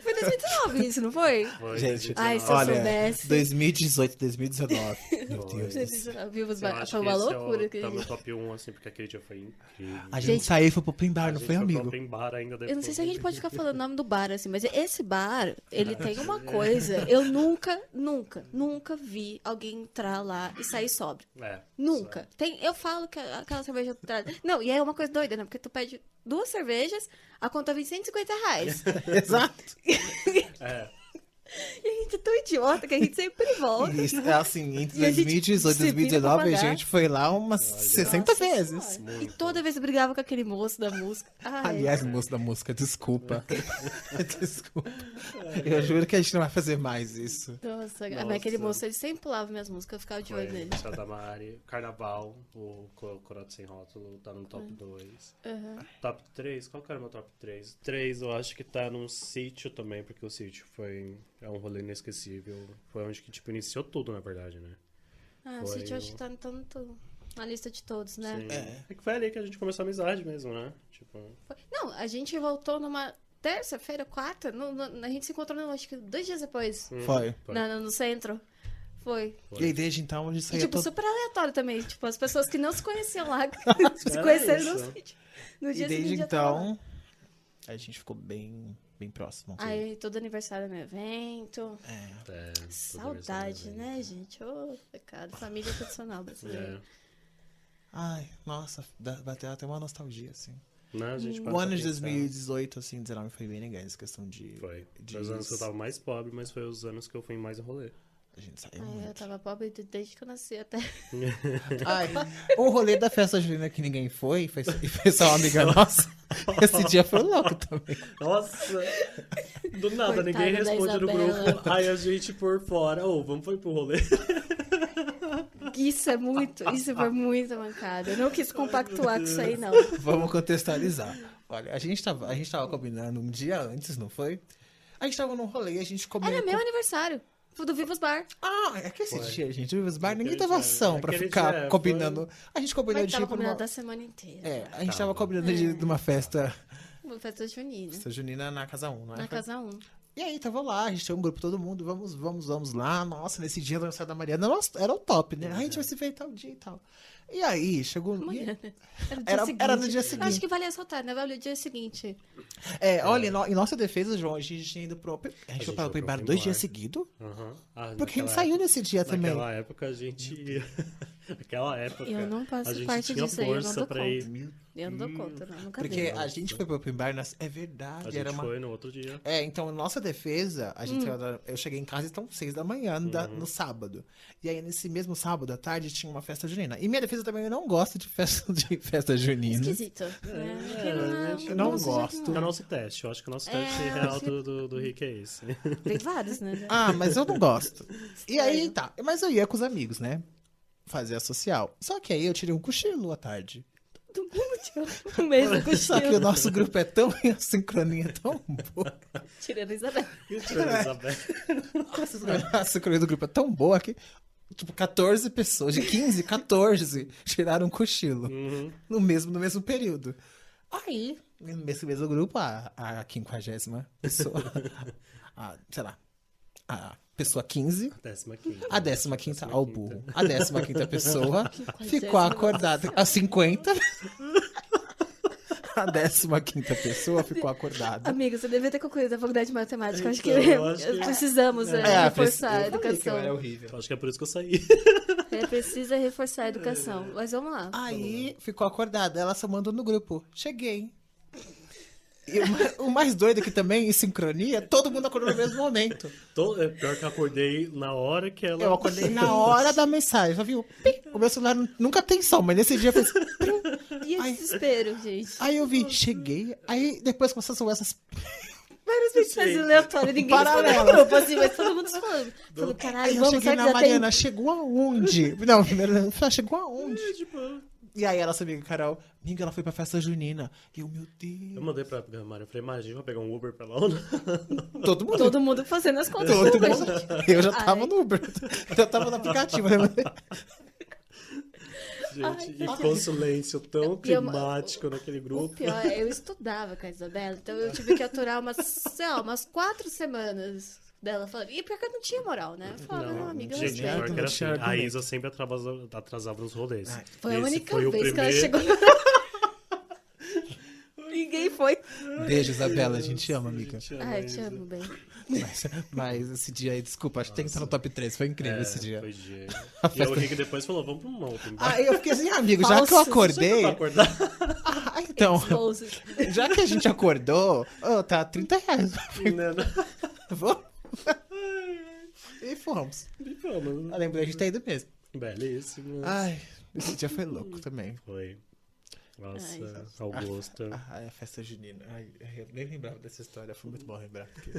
Speaker 2: Foi 2019 isso, não foi?
Speaker 1: Foi
Speaker 3: Gente,
Speaker 2: Ai, se eu
Speaker 3: olha,
Speaker 2: soubesse.
Speaker 3: 2018, 2019. Meu
Speaker 1: Foi.
Speaker 3: Deus do céu.
Speaker 2: Vivos
Speaker 1: Eu acho
Speaker 2: foi
Speaker 1: que
Speaker 2: uma
Speaker 1: esse
Speaker 2: loucura
Speaker 1: é
Speaker 2: aquele
Speaker 1: tá no
Speaker 2: dia.
Speaker 1: top 1, assim, porque aquele dia foi incrível.
Speaker 3: A gente saiu e foi pro open bar,
Speaker 1: A
Speaker 3: não
Speaker 1: gente
Speaker 3: foi,
Speaker 1: pro
Speaker 3: amigo?
Speaker 1: open bar ainda depois.
Speaker 2: Eu não sei se a gente pode ficar falando o nome do bar, assim, mas esse bar, ele tem uma coisa. Eu nunca vi alguém entrar lá e sair sóbrio.
Speaker 1: É,
Speaker 2: Nunca. Eu falo que aquela cerveja... Não, e é uma coisa doida, né? Porque tu pede 2 cervejas, a conta vem R$150.
Speaker 3: Exato.
Speaker 1: É.
Speaker 2: E a gente é tão idiota que a gente sempre volta.
Speaker 3: Isso, é assim, entre
Speaker 2: E a gente
Speaker 3: 2018 e
Speaker 2: se vira pra
Speaker 3: 2019, a
Speaker 2: pagar.
Speaker 3: gente foi lá umas 60
Speaker 2: Nossa
Speaker 3: vezes.
Speaker 2: Senhora. E toda vez eu brigava com aquele moço da música. Ai,
Speaker 3: Aliás, moço da música, desculpa. Desculpa. Eu juro que a gente não vai fazer mais isso.
Speaker 2: nossa,
Speaker 1: Nossa.
Speaker 2: mas aquele moço, ele sempre pulava minhas músicas, eu ficava de olho
Speaker 1: Foi
Speaker 2: nele.
Speaker 1: Sadamari, Carnaval, o Corote Sem Rótulo, tá no top 2.
Speaker 2: Aham.
Speaker 1: Top 3? Qual que era o meu top 3? 3 eu acho que tá num sítio também, porque o sítio é um rolê inesquecível. Foi onde que, tipo, iniciou tudo, na verdade, né?
Speaker 2: Ah, o
Speaker 1: Foi
Speaker 2: sítio eu acho que tá na lista de todos, né?
Speaker 1: Sim. É que foi ali que a gente começou a amizade mesmo, né? Tipo,
Speaker 2: Não, a gente voltou numa terça-feira, quarta, a gente se encontrou, acho que 2 dias depois,
Speaker 3: Foi.
Speaker 2: no centro. Foi.
Speaker 3: E aí, desde então, a gente
Speaker 2: E,
Speaker 3: saía
Speaker 2: tipo,
Speaker 3: todo...
Speaker 2: super aleatório também. Tipo, as pessoas que não se conheciam lá, se
Speaker 1: Era
Speaker 2: conheceram no
Speaker 1: isso.
Speaker 2: sítio. No
Speaker 3: E
Speaker 2: dia
Speaker 3: desde
Speaker 2: seguinte já tava lá.
Speaker 3: então, a gente ficou bem próximo.
Speaker 2: Aí, todo aniversário no evento.
Speaker 1: todo
Speaker 2: Saudade,
Speaker 1: aniversário,
Speaker 2: né, gente? Ô, pecado. Família tradicional brasileira.
Speaker 3: Ai, nossa, bateu até uma nostalgia, assim.
Speaker 1: Né? A gente
Speaker 3: O
Speaker 1: parou
Speaker 3: ano
Speaker 1: pra
Speaker 3: de
Speaker 1: pensar.
Speaker 3: 2018, assim, 19 foi bem legal essa questão de...
Speaker 1: Foi.
Speaker 3: de
Speaker 1: Foi os anos que eu tava mais pobre, mas foi os anos que eu fui mais em rolê.
Speaker 3: A gente saiu
Speaker 2: Ai, eu
Speaker 3: muito.
Speaker 2: tava pobre desde que eu nasci até.
Speaker 3: Ai, o rolê da festa junina que ninguém foi só uma amiga nossa. Esse dia foi louco também.
Speaker 1: Nossa! Do nada,
Speaker 2: Coitada
Speaker 1: ninguém
Speaker 2: da
Speaker 1: responde no
Speaker 2: Isabela.
Speaker 1: grupo. Aí a gente por fora, vamos pro rolê.
Speaker 2: Isso foi muito mancada. Eu não quis compactuar com isso aí, não.
Speaker 3: Vamos contextualizar. Olha, a gente tava combinando um dia antes, não foi? A gente tava num rolê e a gente combinou.
Speaker 2: Era meu aniversário. Do Vivos Bar.
Speaker 3: Ah, é que esse
Speaker 1: Foi.
Speaker 3: dia, gente, o bar, ninguém
Speaker 1: Aquele
Speaker 3: tava
Speaker 1: dia,
Speaker 3: ação pra
Speaker 1: aquele
Speaker 3: ficar
Speaker 1: dia,
Speaker 3: combinando. A gente combinou
Speaker 2: Mas
Speaker 3: de ir
Speaker 2: tava
Speaker 3: pra
Speaker 2: combinado
Speaker 3: uma...
Speaker 2: da semana inteira.
Speaker 3: É, a gente
Speaker 1: Tava.
Speaker 3: tava combinando de ir numa festa
Speaker 2: Uma festa junina.
Speaker 3: junina na Casa 1, não é?
Speaker 2: Na casa 1.
Speaker 3: E aí, tava lá, a gente tinha um grupo, todo mundo, vamos lá. Nossa, nesse dia do aniversário da Mariana, nossa, era o top, né? Ai, a gente vai se ver tal dia e tal. E aí, chegou...
Speaker 2: Amanhã, né?
Speaker 3: Era no dia
Speaker 2: Eu acho
Speaker 3: seguinte.
Speaker 2: que valia soltar, né? Valia o dia seguinte.
Speaker 3: Olha, em nossa defesa, João, a gente tinha ido pro... A gente foi para o
Speaker 1: foi
Speaker 3: Open
Speaker 1: pro
Speaker 3: Bar
Speaker 1: Open
Speaker 3: 2
Speaker 1: Bar.
Speaker 3: dias seguidos,
Speaker 1: Aham.
Speaker 3: porque a gente saiu nesse dia também.
Speaker 1: Naquela época a gente. Naquela época.
Speaker 2: Eu não faço
Speaker 1: a gente
Speaker 2: parte
Speaker 1: tinha
Speaker 2: disso aí, eu não
Speaker 1: força
Speaker 2: dou
Speaker 1: pra
Speaker 2: conta.
Speaker 1: ir.
Speaker 2: Eu não dou conta, não. Nunca
Speaker 3: Porque
Speaker 2: dei.
Speaker 3: a gente foi pro Open Bar, é
Speaker 1: A
Speaker 3: verdade,
Speaker 1: gente
Speaker 3: era uma...
Speaker 1: foi no outro dia.
Speaker 3: Então, em nossa defesa, a gente eu cheguei em casa então 6 da manhã no sábado. E aí, nesse mesmo sábado à tarde, tinha uma festa junina. E minha defesa também, eu não gosto de festa junina.
Speaker 2: Esquisito.
Speaker 3: eu não gosto.
Speaker 1: É o nosso teste. Eu acho que o nosso teste
Speaker 2: É,
Speaker 1: real do Rick é esse.
Speaker 2: Tem vários, né?
Speaker 3: Ah, mas eu não gosto. E aí, tá. Mas eu ia com os amigos, né? Fazer a social. Só que aí eu tirei um cochilo à tarde.
Speaker 2: Todo mundo tirou o mesmo
Speaker 3: Só que o
Speaker 2: cochilo.
Speaker 3: nosso grupo é tão... A sincronia é tão boa.
Speaker 2: Tirando a Isabel.
Speaker 3: A sincronia do grupo é tão boa que... Tipo, 14 pessoas, de 15, 14 tiraram um cochilo. No mesmo período. Aí, nesse mesmo grupo, a 50ª pessoa... sei lá... A pessoa 15... A 15ª, ao burro. A 15ª pessoa ficou acordada. A 50. A 15ª pessoa ficou acordada.
Speaker 2: Amigo, você devia ter concluído a faculdade de matemática. Acho que
Speaker 1: Então, acho que-
Speaker 2: precisamos reforçar a
Speaker 3: eu falei que
Speaker 2: educação.
Speaker 3: era horrível.
Speaker 1: Eu acho que é por isso que eu saí.
Speaker 2: Precisa reforçar a educação. Mas vamos lá.
Speaker 3: Aí ficou acordada. Ela só mandou no grupo. Cheguei. E o mais doido aqui também, em sincronia, todo mundo acordou no mesmo momento.
Speaker 1: Pior que eu acordei na hora que ela.
Speaker 3: Eu acordei na hora da mensagem. Só viu? O meu celular nunca tem som, mas nesse dia fez.
Speaker 2: E esse desespero, gente?
Speaker 3: Aí eu vi, cheguei. Aí depois começou a soar essas.
Speaker 2: Várias mensagens aleatórias, ninguém
Speaker 3: Paralela.
Speaker 2: respondeu no grupo, assim, mas todo mundo falando. Falando,
Speaker 3: Aí
Speaker 2: caralho,
Speaker 3: eu
Speaker 2: vamos,
Speaker 3: cheguei
Speaker 2: será
Speaker 3: na
Speaker 2: que já
Speaker 3: Mariana,
Speaker 2: tem?
Speaker 3: chegou aonde? Não, primeiro eu falei, chegou aonde?
Speaker 1: Tipo,
Speaker 3: E aí a nossa amiga Carol, amiga, ela foi pra festa junina. E eu, meu
Speaker 1: eu
Speaker 3: Deus.
Speaker 1: mandei pra Mário. Eu falei, Mário, a gente vai pegar um Uber pra lá ou não?
Speaker 3: Todo mundo.
Speaker 2: Todo mundo fazendo as contas.
Speaker 3: Todo
Speaker 2: Uber,
Speaker 3: mundo.
Speaker 2: gente.
Speaker 3: Eu já tava
Speaker 2: Ai.
Speaker 3: no Uber. Eu já tava no aplicativo. Né?
Speaker 1: Gente, e ficou um silêncio tão
Speaker 2: E eu-
Speaker 1: climático naquele
Speaker 2: O
Speaker 1: grupo.
Speaker 2: pior, eu estudava com a Isabela, então eu tive que aturar umas 4 semanas dela falando. E pior que eu não tinha moral, né? Eu falava, não, amiga, eu
Speaker 1: gente,
Speaker 2: respeito.
Speaker 1: pior que era
Speaker 3: Não tinha
Speaker 1: assim, a
Speaker 3: argumento.
Speaker 1: Isa sempre atrasava nos rolês.
Speaker 3: Ai,
Speaker 2: Foi a
Speaker 1: Esse
Speaker 2: única
Speaker 1: foi o
Speaker 2: vez que ela
Speaker 1: primeiro-
Speaker 2: chegou. Ninguém foi.
Speaker 3: Beijo, Isabela. A gente ama, amiga.
Speaker 1: Gente, ama
Speaker 2: Ai, eu
Speaker 1: a
Speaker 2: te
Speaker 1: Isa.
Speaker 2: amo bem.
Speaker 3: Mas esse dia aí, desculpa, acho que tem que estar no top 3. Foi incrível esse dia.
Speaker 1: Foi dia. E aí o Rick depois falou, vamos pro mountain.
Speaker 3: Aí eu fiquei assim, amigo, já que eu
Speaker 2: Falso.
Speaker 3: acordei.
Speaker 1: Pra acordar.
Speaker 3: Então,
Speaker 2: Exposed.
Speaker 3: já que a gente acordou, tá R$30.
Speaker 1: Né, né?
Speaker 3: Vamos? E fomos.
Speaker 1: E vamos.
Speaker 3: Eu lembro da gente ter ido mesmo.
Speaker 1: Belíssimo.
Speaker 3: Ai, esse dia foi louco também.
Speaker 1: Foi. Nossa,
Speaker 2: Ai.
Speaker 1: Augusta.
Speaker 3: A festa junina. Ai, eu nem lembrava dessa história, foi muito bom lembrar. Porque...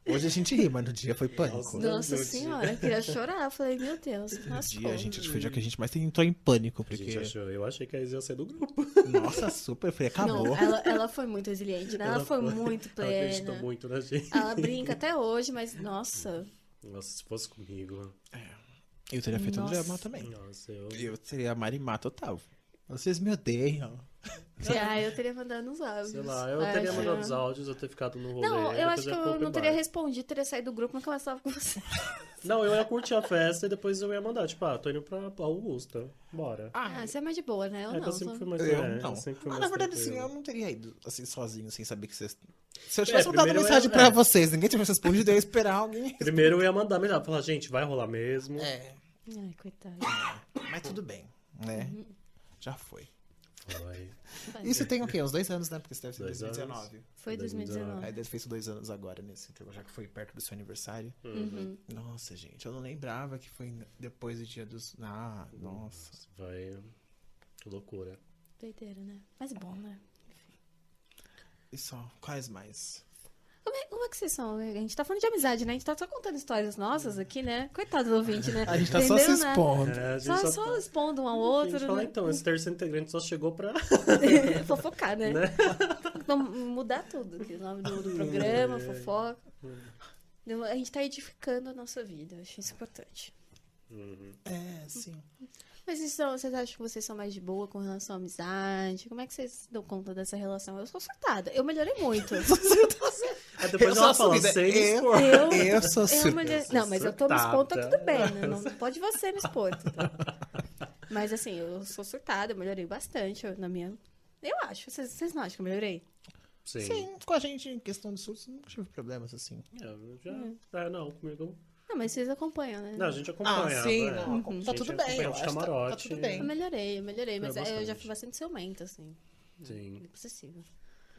Speaker 3: Hoje a gente ri, mas no dia foi pânico.
Speaker 2: Nossa
Speaker 1: Meu
Speaker 2: senhora, eu queria chorar. Eu falei, meu Deus,
Speaker 3: No
Speaker 2: lascou.
Speaker 3: dia, a gente, acho que foi o dia que a gente mais entrou em pânico,
Speaker 1: A
Speaker 3: porque...
Speaker 1: gente achou, eu achei que a Isa ia ser do grupo.
Speaker 3: Nossa, super, foi, acabou.
Speaker 2: Não, ela foi muito resiliente, né? Ela foi muito
Speaker 1: Ela acreditou
Speaker 2: plena.
Speaker 1: muito na gente.
Speaker 2: Ela brinca até hoje, mas nossa.
Speaker 1: Nossa, se fosse comigo.
Speaker 3: Eu teria feito um
Speaker 2: Nossa.
Speaker 3: drama também.
Speaker 1: Nossa, eu.
Speaker 3: Eu seria a Marimar total. Vocês me odeiam.
Speaker 2: Eu teria mandado uns áudios.
Speaker 1: Sei lá, eu
Speaker 2: Acho.
Speaker 1: teria mandado os áudios, eu ter ficado no rolê.
Speaker 2: Não, eu
Speaker 1: depois
Speaker 2: acho que
Speaker 1: ia
Speaker 2: eu
Speaker 1: pro
Speaker 2: não
Speaker 1: open
Speaker 2: teria
Speaker 1: bar.
Speaker 2: respondido, teria saído do grupo e conversava com você.
Speaker 1: Não, eu ia curtir a festa e depois eu ia mandar, tipo, tô indo pra Augusta. Bora.
Speaker 2: Ah, você é mais de boa, né? Eu
Speaker 1: É que
Speaker 2: não.
Speaker 1: eu sempre fui mais
Speaker 3: Eu não.
Speaker 1: eu sempre fui
Speaker 3: Mas,
Speaker 1: mais
Speaker 3: na verdade, assim,
Speaker 1: tranquilo.
Speaker 3: eu não teria ido assim sozinho, sem saber que vocês. Se eu tivesse mandado
Speaker 1: primeiro
Speaker 3: mensagem
Speaker 1: eu-
Speaker 3: pra
Speaker 1: é.
Speaker 3: vocês, ninguém tivesse respondido, eu ia esperar alguém.
Speaker 1: Primeiro eu ia mandar mensagem, falar, gente, vai rolar mesmo.
Speaker 3: É,
Speaker 2: Ai, coitado.
Speaker 3: mas tudo bem, né? Já foi.
Speaker 1: Foi.
Speaker 3: Isso tem o quê? Uns 2 anos, né? Porque você deve ser
Speaker 1: 2 anos.
Speaker 3: 2019.
Speaker 2: Foi 2019.
Speaker 3: Aí deve ter feito 2 anos agora, nesse intervalo, já que foi perto do seu aniversário.
Speaker 2: Uhum.
Speaker 3: Nossa, gente, eu não lembrava que foi depois do dia dos. Ah, nossa.
Speaker 1: Foi loucura.
Speaker 2: Doideira, né? Mas bom, né?
Speaker 3: E só, quais mais?
Speaker 2: Como é que vocês são? A gente tá falando de amizade, né? A gente tá só contando histórias nossas aqui, né? Coitado do ouvinte, né?
Speaker 3: A gente tá só se
Speaker 2: Entendeu, né?
Speaker 3: expondo.
Speaker 1: É, a gente
Speaker 2: Só expondo um ao
Speaker 1: a
Speaker 2: outro,
Speaker 1: gente fala,
Speaker 2: né?
Speaker 1: então, esse terceiro integrante só chegou pra...
Speaker 2: Fofocar, né?
Speaker 1: Né?
Speaker 2: Vamos mudar tudo. Aqui, o nome do programa, fofoca. A gente tá edificando a nossa vida. Eu acho isso importante.
Speaker 3: É, sim.
Speaker 2: Mas vocês acham que vocês são mais de boa com relação à amizade? Como é que vocês dão conta dessa relação? Eu sou surtada. Eu melhorei muito.
Speaker 1: Aí depois
Speaker 3: Eu
Speaker 1: ela
Speaker 3: sou
Speaker 1: fala,
Speaker 3: assumida.
Speaker 1: sem
Speaker 3: Eu-
Speaker 1: expor.
Speaker 3: Eu sou
Speaker 2: Eu
Speaker 3: surpresa.
Speaker 2: melhorei. Não, mas eu tô me expondo, tá
Speaker 1: surtada.
Speaker 2: tudo bem, né? Não pode você me expor. Tá? Mas assim, eu sou surtada, eu melhorei bastante na minha. Eu acho. Vocês não acham que eu melhorei?
Speaker 1: Sim.
Speaker 3: Sim, com a gente, em questão de surtos, não tive problemas assim.
Speaker 1: Eu não, comigo...
Speaker 2: Não, mas vocês acompanham, né?
Speaker 1: Não, a gente acompanha.
Speaker 3: sim,
Speaker 1: é.
Speaker 3: não,
Speaker 1: A
Speaker 3: tá
Speaker 1: gente
Speaker 3: tudo bem,
Speaker 1: acompanha
Speaker 3: eu
Speaker 1: de
Speaker 3: acho que tá
Speaker 1: camarote.
Speaker 3: tudo bem.
Speaker 2: Eu melhorei, mas
Speaker 1: É
Speaker 2: eu já
Speaker 1: bastante.
Speaker 2: fui bastante ciumenta, assim.
Speaker 1: Sim.
Speaker 2: Possessiva.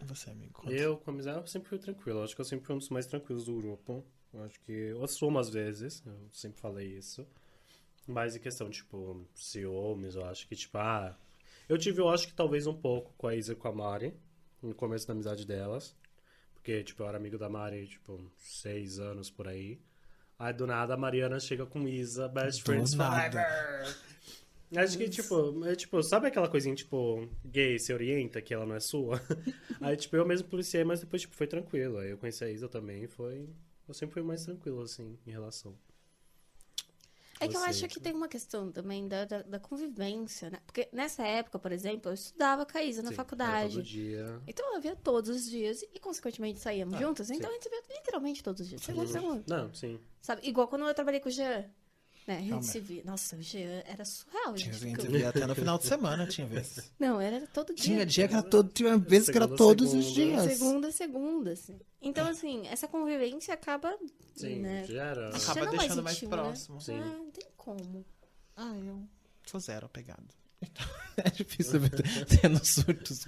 Speaker 3: Você, amigo, conta.
Speaker 1: Eu, com a amizade, eu sempre fui tranquilo. Eu acho que eu sempre fui um dos mais tranquilos do grupo. Eu acho que eu assumo às vezes, eu sempre falei isso. Mas em questão, tipo, ciúmes, eu acho que, tipo, eu acho que talvez um pouco com a Isa e com a Mari, no começo da amizade delas. Porque, tipo, eu era amigo da Mari, tipo, 6 anos por aí. Aí, do nada, a Mariana chega com Isa, best
Speaker 3: Do
Speaker 1: friends
Speaker 3: nada.
Speaker 1: forever. Acho que, tipo, sabe aquela coisinha, tipo, gay se orienta, que ela não é sua? Aí, tipo, eu mesmo policiei, mas depois, tipo, foi tranquilo. Aí eu conheci a Isa também, eu sempre fui mais tranquilo, assim, em relação.
Speaker 2: É que eu
Speaker 1: Você,
Speaker 2: acho que tem uma questão também da convivência, né? Porque nessa época, por exemplo, eu estudava com a Isa na
Speaker 1: Sim, era
Speaker 2: faculdade.
Speaker 1: todo dia.
Speaker 2: Então eu via todos os dias e, consequentemente, saíamos juntas. Então a gente se via literalmente todos os dias. Segunda, segunda.
Speaker 1: Não, sim.
Speaker 2: Sabe? Igual quando eu trabalhei com o Jean. Né? A gente
Speaker 3: Calma.
Speaker 2: se via. Nossa, o Jean era surreal,
Speaker 3: Tinha
Speaker 2: gente.
Speaker 3: gente
Speaker 2: porque
Speaker 3: que via até no final de semana, tinha vezes.
Speaker 2: Não, era todo dia.
Speaker 3: Tinha dia que era todo, tinha vezes que era
Speaker 1: Segunda,
Speaker 3: todos os
Speaker 1: segunda.
Speaker 3: dias.
Speaker 2: Segunda, assim. Então, assim, essa convivência acaba.
Speaker 1: Sim,
Speaker 2: né?
Speaker 1: já era.
Speaker 2: Deixando
Speaker 3: Acaba
Speaker 2: mais
Speaker 3: deixando mais
Speaker 2: íntimo, né?
Speaker 3: próximo.
Speaker 1: Sim.
Speaker 2: Não tem como.
Speaker 3: Eu sou zero apegado. Então, é difícil tendo surtos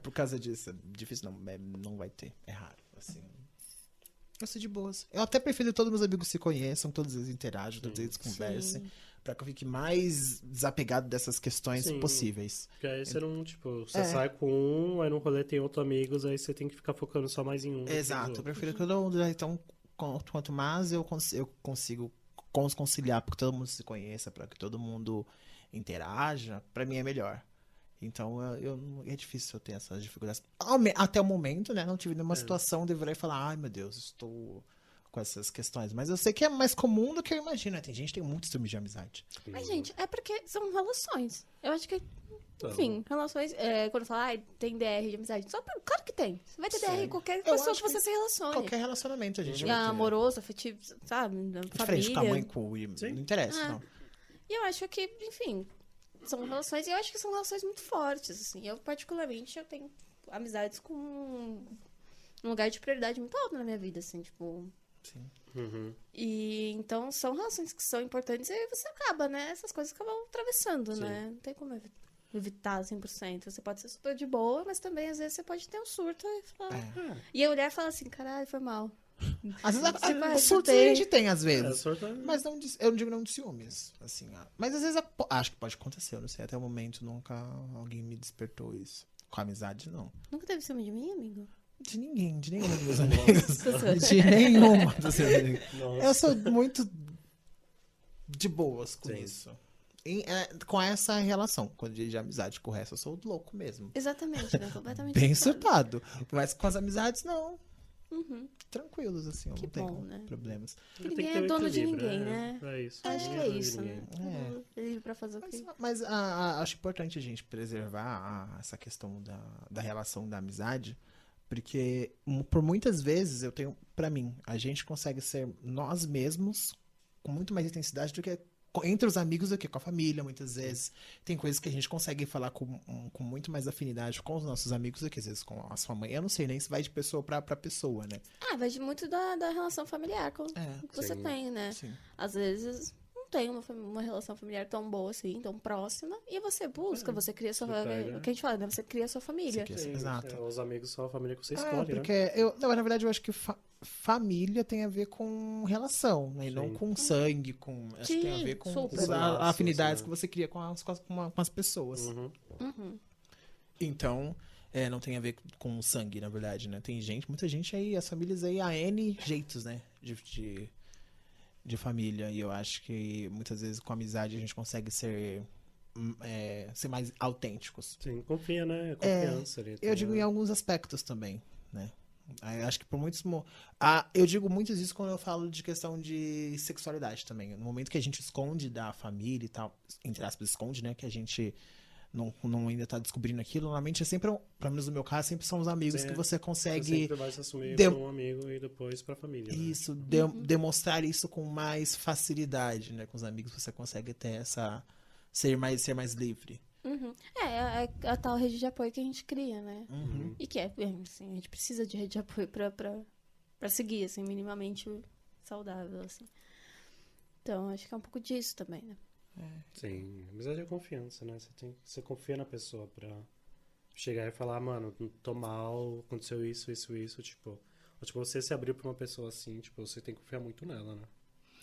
Speaker 3: por causa disso. Difícil não vai ter. É raro, assim. Eu sou de boas. Eu até prefiro que todos meus amigos se conheçam, todos eles interajam, todos eles conversem.
Speaker 2: Sim.
Speaker 3: Pra que eu fique mais desapegado dessas questões
Speaker 1: Sim. É.
Speaker 3: possíveis.
Speaker 1: Porque aí você não, tipo, você
Speaker 3: É.
Speaker 1: sai com um, aí no rolê tem outros amigos, aí você tem que ficar focando só mais em um. do que nos
Speaker 3: Exato. Eu
Speaker 1: outros.
Speaker 3: prefiro que todo mundo. Então, quanto mais eu consigo conciliar para que todo mundo se conheça, para que todo mundo interaja, pra mim é melhor. Então, é difícil eu ter essas dificuldades. Até o momento, né? Não tive nenhuma situação de virar e falar, ai meu Deus, estou com essas questões. Mas eu sei que é mais comum do que eu imagino. Né? Tem gente que tem muito ciúme de amizade.
Speaker 2: Mas, gente, é porque são relações. Eu acho que,
Speaker 1: Então.
Speaker 2: enfim, relações. Quando fala, tem DR de amizade. Claro que tem. Você vai ter DR em qualquer
Speaker 3: Eu
Speaker 2: pessoa
Speaker 3: acho
Speaker 2: que você
Speaker 3: que
Speaker 2: se relacione.
Speaker 3: Qualquer relacionamento a gente
Speaker 2: E
Speaker 3: vai ter.
Speaker 2: amoroso, afetivo, sabe?
Speaker 3: Diferente do tamanho,
Speaker 2: Família.
Speaker 3: cu,
Speaker 1: Sim.
Speaker 3: não interessa,
Speaker 2: Ah.
Speaker 3: não.
Speaker 2: E eu acho que, enfim, são relações. E eu acho que são relações muito fortes, assim. Eu, particularmente, eu tenho amizades com um lugar de prioridade muito alto na minha vida, assim, tipo.
Speaker 3: Sim.
Speaker 1: Uhum.
Speaker 2: E então são relações que são importantes e aí você acaba, né? Essas coisas acabam atravessando,
Speaker 1: Sim.
Speaker 2: né? Não tem como evitar 100%. Você pode ser super de boa, mas também às vezes você pode ter um surto e falar.
Speaker 3: É.
Speaker 2: E a mulher fala assim: caralho, foi mal.
Speaker 3: Às vezes,
Speaker 2: Você vai
Speaker 3: surtos a
Speaker 2: ter-
Speaker 3: gente tem, às
Speaker 1: É,
Speaker 3: vezes.
Speaker 1: sorte é-
Speaker 3: Mas não, eu não digo não de ciúmes, assim. Mas às vezes, acho que pode acontecer, eu não sei. Até o momento, nunca alguém me despertou isso. Com amizade, não.
Speaker 2: Nunca teve ciúme de mim, amigo?
Speaker 3: De ninguém, de nenhum dos meus amigos.
Speaker 2: Nossa.
Speaker 3: De nenhuma dos meus amigos.
Speaker 1: Nossa.
Speaker 3: Eu sou muito de boas com
Speaker 1: Sim.
Speaker 3: isso. Com essa relação, quando de amizade com o resto, eu sou louco mesmo.
Speaker 2: Exatamente, né? Completamente
Speaker 3: Bem
Speaker 2: surtado.
Speaker 3: surtado. Mas com as amizades, não.
Speaker 2: Uhum.
Speaker 3: Tranquilos, assim, eu
Speaker 2: Que
Speaker 3: não tenho
Speaker 2: bom, né?
Speaker 3: problemas.
Speaker 2: Que
Speaker 1: Tem
Speaker 2: ninguém
Speaker 1: ter
Speaker 2: é
Speaker 1: o
Speaker 2: dono de
Speaker 1: equilíbrio,
Speaker 2: ninguém, né?
Speaker 1: É isso.
Speaker 2: Acho que
Speaker 1: Ninguém
Speaker 2: é
Speaker 1: dono de
Speaker 2: isso, né?
Speaker 1: ninguém.
Speaker 3: É.
Speaker 2: É livre pra fazer o que...
Speaker 3: Mas acho importante a gente preservar essa questão da relação da amizade, porque por muitas vezes eu tenho, pra mim, a gente consegue ser nós mesmos com muito mais intensidade do que entre os amigos do que com a família, muitas vezes. Tem coisas que a gente consegue falar com muito mais afinidade com os nossos amigos do que às vezes com a sua mãe. Eu não sei nem se vai de pessoa pra pessoa, né?
Speaker 2: Vai de muito da relação familiar que você
Speaker 1: Sim.
Speaker 2: tem, né?
Speaker 3: Sim.
Speaker 2: Às vezes não tem uma relação familiar tão boa assim, tão próxima, e você busca, você cria sua...
Speaker 1: Você pega.
Speaker 2: O que a gente fala, né? Você cria sua família.
Speaker 3: Você cria-
Speaker 1: Sim,
Speaker 3: Exato.
Speaker 1: os amigos são a família que você escolhe,
Speaker 3: Porque
Speaker 1: né?
Speaker 3: não, na verdade eu acho que família tem a ver com relação, né? E não
Speaker 1: Sim.
Speaker 3: com sangue, acho que tem a
Speaker 2: Sim,
Speaker 3: ver com
Speaker 2: super.
Speaker 3: as
Speaker 1: Laços,
Speaker 3: afinidades
Speaker 1: né?
Speaker 3: que você cria com as pessoas.
Speaker 1: Uhum.
Speaker 2: Uhum.
Speaker 3: Então, não tem a ver com sangue, na verdade, né? Tem muita gente aí, as famílias aí, há N jeitos, né? De família. E eu acho que muitas vezes com amizade a gente consegue ser mais autênticos.
Speaker 1: Sim, confia, né? Confiança ali.
Speaker 3: Eu digo em alguns aspectos também, né? Acho que por muitos... eu digo muitas vezes quando eu falo de questão de sexualidade também. No momento que a gente esconde da família e tal, entre aspas, esconde, né? Que a gente não ainda tá descobrindo aquilo. Normalmente é sempre, pelo menos no meu caso, sempre são os amigos
Speaker 1: Sim,
Speaker 3: que você
Speaker 1: Você
Speaker 3: consegue...
Speaker 1: sempre vai se assumir
Speaker 3: Dem-
Speaker 1: para um amigo e depois pra família. Né?
Speaker 3: Isso, demonstrar isso com mais facilidade, né? Com os amigos você consegue ter ser mais livre.
Speaker 2: Uhum. É a tal rede de apoio que a gente cria, né?
Speaker 3: Uhum.
Speaker 2: E que assim, a gente precisa de rede de apoio pra seguir, assim, minimamente saudável, assim. Então, acho que é um pouco disso também, né?
Speaker 1: Sim, amizade é confiança, né? Você confia na pessoa pra chegar e falar, mano, tô mal, aconteceu isso, tipo... Ou, tipo, você se abriu pra uma pessoa assim, tipo, você tem que confiar muito nela, né?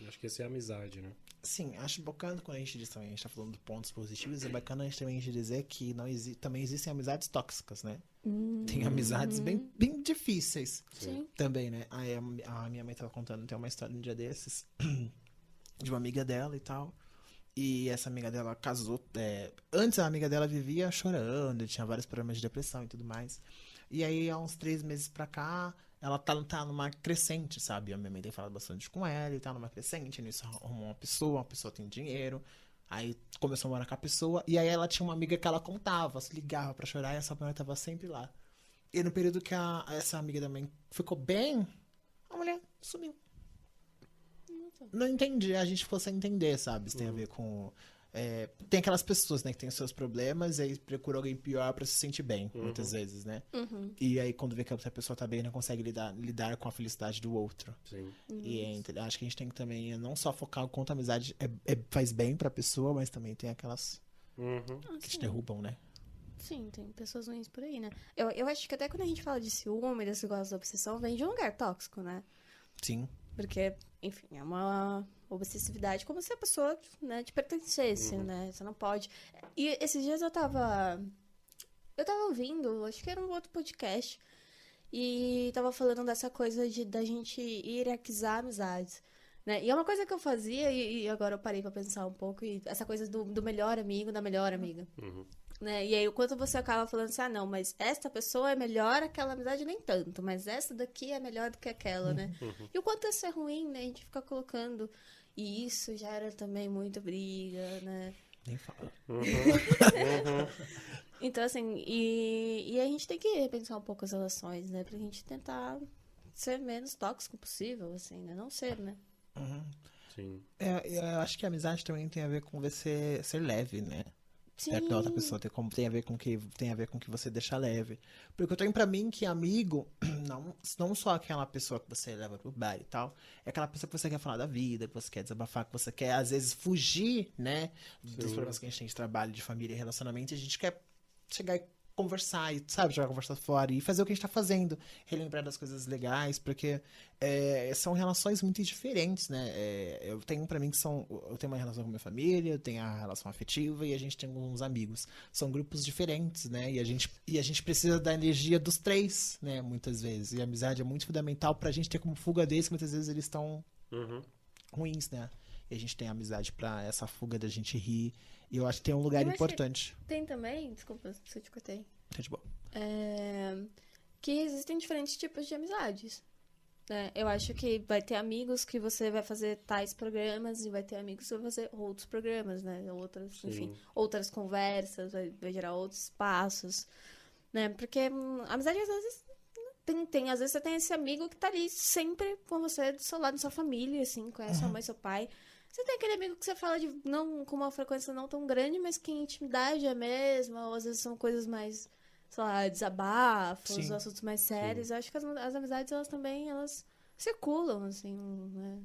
Speaker 1: Eu acho que essa é a amizade, né?
Speaker 3: Sim, acho bacana quando a gente diz também, a gente tá falando de pontos positivos, é bacana a gente também dizer que também existem amizades tóxicas, né? Tem amizades bem difíceis
Speaker 2: Sim.
Speaker 3: também, né? Aí a minha mãe tava contando, tem uma história um dia desses, de uma amiga dela e tal. E essa amiga dela casou. Antes a amiga dela vivia chorando, tinha vários problemas de depressão e tudo mais. E aí, há uns 3 meses pra cá, ela tá numa crescente, sabe? A minha mãe tem falado bastante com ela e tá numa crescente. Nisso arrumou uma pessoa tem dinheiro. Aí começou a morar com a pessoa. E aí ela tinha uma amiga que ela contava, se ligava pra chorar e essa mulher tava sempre lá. E no período que essa amiga da mãe ficou bem, a mulher sumiu. Não entendi, a gente ficou sem entender, sabe? Isso tem a ver com... tem aquelas pessoas, né, que tem os seus problemas e aí procura alguém pior pra se sentir bem, muitas vezes, né?
Speaker 2: Uhum.
Speaker 3: E aí quando vê que a outra pessoa tá bem, não consegue lidar com a felicidade do outro.
Speaker 1: Sim.
Speaker 3: E acho que a gente tem que também não só focar o quanto a amizade faz bem pra pessoa, mas também tem aquelas
Speaker 1: Uhum.
Speaker 3: que te derrubam, né?
Speaker 2: Sim, tem pessoas ruins por aí, né? Eu acho que até quando a gente fala de ciúme, desse negócio da obsessão, vem de um lugar tóxico, né?
Speaker 3: Sim.
Speaker 2: Porque, enfim, é uma obsessividade como se a pessoa, né, te pertencesse, né? Você não pode... E esses dias eu tava ouvindo, acho que era um outro podcast, e tava falando dessa coisa da gente hierarquizar amizades, né? E é uma coisa que eu fazia, e agora eu parei pra pensar um pouco, e essa coisa do melhor amigo, da melhor amiga.
Speaker 1: Uhum.
Speaker 2: Né? E aí, o quanto você acaba falando assim, não, mas esta pessoa é melhor, aquela amizade nem tanto, mas essa daqui é melhor do que aquela, né? E o quanto isso é ruim, né? A gente fica colocando. E isso já era também muita briga, né?
Speaker 3: Nem fala.
Speaker 2: Então, assim, e a gente tem que repensar um pouco as relações, né? Pra gente tentar ser menos tóxico possível, assim, né? Não ser, né?
Speaker 3: Uhum.
Speaker 1: Sim.
Speaker 3: Eu acho que a amizade também tem a ver com você ser leve, né? Perto da outra pessoa, tem a ver com que você deixa leve. Porque eu tenho pra mim que amigo, não só aquela pessoa que você leva pro bar e tal, é aquela pessoa que você quer falar da vida, que você quer desabafar, que você quer, às vezes, fugir, né? Dos problemas que a gente tem de trabalho, de família e relacionamento, e a gente quer chegar e conversar, e, sabe, jogar a conversa fora e fazer o que a gente tá fazendo, relembrar das coisas legais, porque são relações muito diferentes, né? Eu tenho pra mim que eu tenho uma relação com minha família, eu tenho a relação afetiva e a gente tem alguns amigos. São grupos diferentes, né? E a gente precisa da energia dos três, né? Muitas vezes. E a amizade é muito fundamental pra gente ter como fuga deles, que muitas vezes eles estão ruins, né? E a gente tem a amizade pra essa fuga da gente rir. E eu acho que tem um lugar
Speaker 2: Eu acho que
Speaker 3: importante.
Speaker 2: Tem também, desculpa se eu te cortei,
Speaker 3: Tá de boa.
Speaker 2: que existem diferentes tipos de amizades. Né? Eu acho que vai ter amigos que você vai fazer tais programas e vai ter amigos que vai fazer outros programas, né? Outras, enfim, outras conversas, vai gerar outros espaços, né? Porque amizade às vezes às vezes você tem esse amigo que tá ali sempre com você, do seu lado, da sua família, assim, conhece sua mãe, seu pai. Você tem aquele amigo que você fala não com uma frequência não tão grande, mas que a intimidade é a mesma, ou às vezes são coisas mais, sei lá, desabafos,
Speaker 3: Sim.
Speaker 2: assuntos mais sérios. Eu acho que as amizades, elas também, elas circulam, assim, né?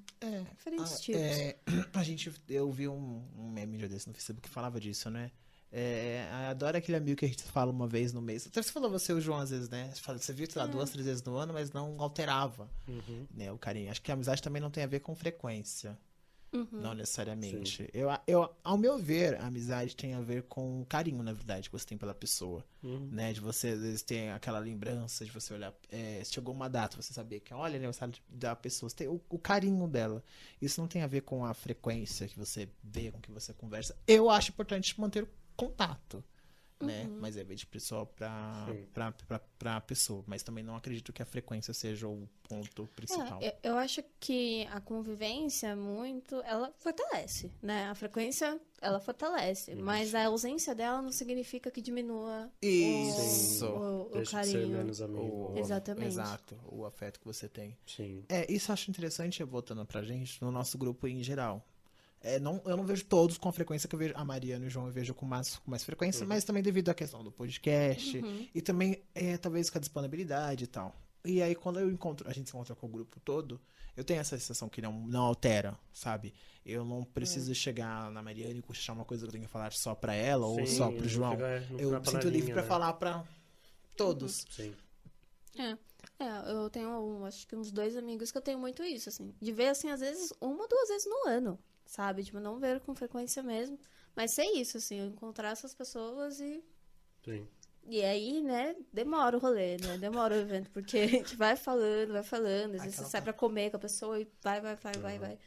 Speaker 2: Diferentes tipos.
Speaker 3: Eu vi um meme um dia desse no Facebook que falava disso, né? Adoro aquele amigo que a gente fala uma vez no mês. Até você falou você e o João às vezes, né? Você viu, sei lá, 2, 3 vezes no ano, mas não alterava, né, o carinho. Acho que a amizade também não tem a ver com frequência. Não necessariamente. Ao meu ver, a amizade tem a ver com o carinho, na verdade, que você tem pela pessoa. Né? De você, às vezes, ter aquela lembrança de você olhar. Se chegou uma data, você saber que, olha, aniversário da pessoa, você tem o carinho dela. Isso não tem a ver com a frequência que você vê, com que você conversa. Eu acho importante manter o contato. Né? Mas é de pessoa pra pessoa. Mas também não acredito que a frequência seja o ponto principal.
Speaker 2: Eu acho que a convivência ela fortalece, né? A frequência, ela fortalece, mas a ausência dela não significa que diminua
Speaker 3: Isso.
Speaker 2: o
Speaker 1: Deixa de ser
Speaker 2: carinho.
Speaker 1: menos amigo.
Speaker 2: Exatamente.
Speaker 3: Exato, o afeto que você tem.
Speaker 1: Sim.
Speaker 3: Isso eu acho interessante, voltando pra gente, no nosso grupo em geral. Eu não vejo todos com a frequência que eu vejo. A Mariana e o João eu vejo com mais frequência, mas também devido à questão do podcast e também, talvez, com a disponibilidade e tal. E aí, quando a gente se encontra com o grupo todo, eu tenho essa sensação que não altera, sabe? Eu não preciso chegar na Mariana e cochichar uma coisa que eu tenho que falar só pra ela ou só pro João. Eu sinto livre pra falar pra todos.
Speaker 1: Sim.
Speaker 2: Eu tenho, acho que uns 2 amigos que eu tenho muito isso, assim. De ver, assim, às vezes, 1 ou 2 vezes no ano, sabe? Tipo, não ver com frequência mesmo. Mas ser isso, assim, eu encontrar essas pessoas e...
Speaker 1: Sim.
Speaker 2: E aí, né, demora o rolê, né? Demora o evento, porque a gente vai falando. Às vezes você sai pra comer com a pessoa e vai.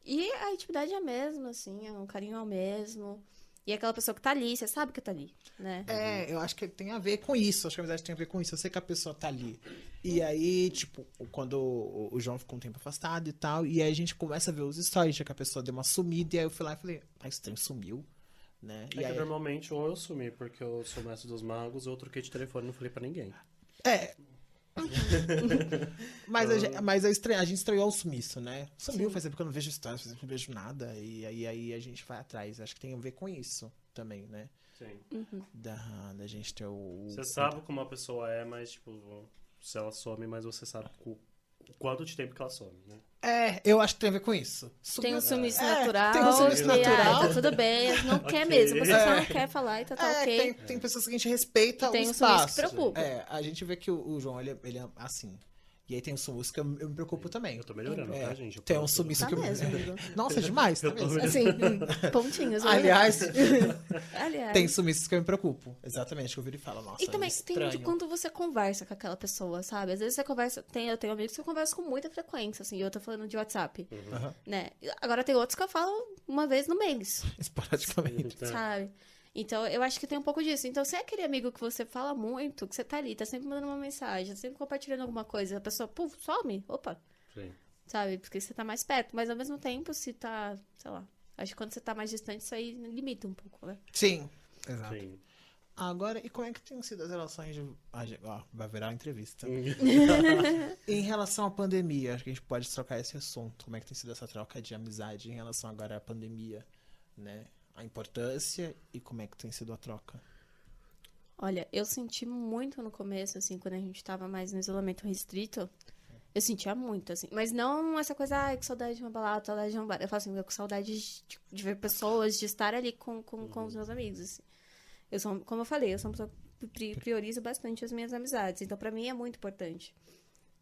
Speaker 2: E a intimidade é a mesma, assim, o carinho é o mesmo. E aquela pessoa que tá ali, você sabe que tá ali, né?
Speaker 3: Eu acho que tem a ver com isso. Acho que a amizade tem a ver com isso. Eu sei que a pessoa tá ali. E aí, tipo, quando o João ficou um tempo afastado e tal, e aí a gente começa a ver os stories, já que a pessoa deu uma sumida, e aí eu fui lá e falei, esse trem sumiu, né? E aí...
Speaker 1: normalmente ou eu sumi porque eu sou mestre dos magos, ou eu troquei de telefone e não falei pra ninguém.
Speaker 3: Mas a gente estranhou o sumiço, né? Sumiu, faz tempo que eu não vejo histórias, faz tempo que eu não vejo nada. E aí a gente vai atrás. Acho que tem a ver com isso também, né?
Speaker 1: Sim.
Speaker 3: Da gente ter o...
Speaker 1: Você sabe como a pessoa é, mas, tipo, se ela some, mas você sabe o quanto de tempo que ela some, né?
Speaker 3: Eu acho que tem a ver com isso.
Speaker 2: Tem um sumiço natural.
Speaker 3: Tem um sumiço natural.
Speaker 2: Tá tudo bem, não quer mesmo. Você só não quer falar e tá ok.
Speaker 3: Tem pessoas que a gente respeita o
Speaker 2: tem um
Speaker 3: espaço.
Speaker 2: sumiço que preocupa.
Speaker 3: A gente vê que o João, ele é assim. E aí tem um sumiço que eu me preocupo também.
Speaker 1: Eu tô melhorando, tá, gente?
Speaker 3: Tem um sumiço que eu...
Speaker 2: mesmo, amigo.
Speaker 3: Nossa, demais, tá mesmo.
Speaker 2: Assim, pontinhos.
Speaker 3: Aliás,
Speaker 2: Aliás.
Speaker 3: tem sumiços que eu me preocupo. Exatamente, que eu viro e falo, nossa,
Speaker 2: E também tem de
Speaker 3: estranho.
Speaker 2: quando você conversa com aquela pessoa, sabe? Às vezes você conversa... Eu tenho amigos que eu converso com muita frequência, assim. E eu tô falando de WhatsApp, né? Agora tem outros que eu falo uma vez no mês,
Speaker 3: Esporadicamente.
Speaker 2: sabe? Então, eu acho que tem um pouco disso. Então, se é aquele amigo que você fala muito, que você tá ali, tá sempre mandando uma mensagem, tá sempre compartilhando alguma coisa, a pessoa, puf, some, opa,
Speaker 1: Sim.
Speaker 2: sabe? Porque você tá mais perto. Mas, ao mesmo tempo, se tá, sei lá, acho que quando você tá mais distante, isso aí limita um pouco, né?
Speaker 3: Sim, exato.
Speaker 1: Sim.
Speaker 3: Agora, e como é que tem sido as relações de... vai virar uma entrevista. Em relação à pandemia, acho que a gente pode trocar esse assunto. Como é que tem sido essa troca de amizade em relação agora à pandemia, né? A importância e como é que tem sido a troca.
Speaker 2: Olha, eu senti muito no começo, assim, quando a gente tava mais no isolamento restrito. Eu sentia muito, assim. Mas não essa coisa, ai, que saudade de uma balada, saudade de um bar. Eu falo assim, eu com saudade de ver pessoas, de estar ali com os meus amigos, assim. Como eu falei, eu sou uma pessoa priorizo bastante as minhas amizades. Então, pra mim, é muito importante.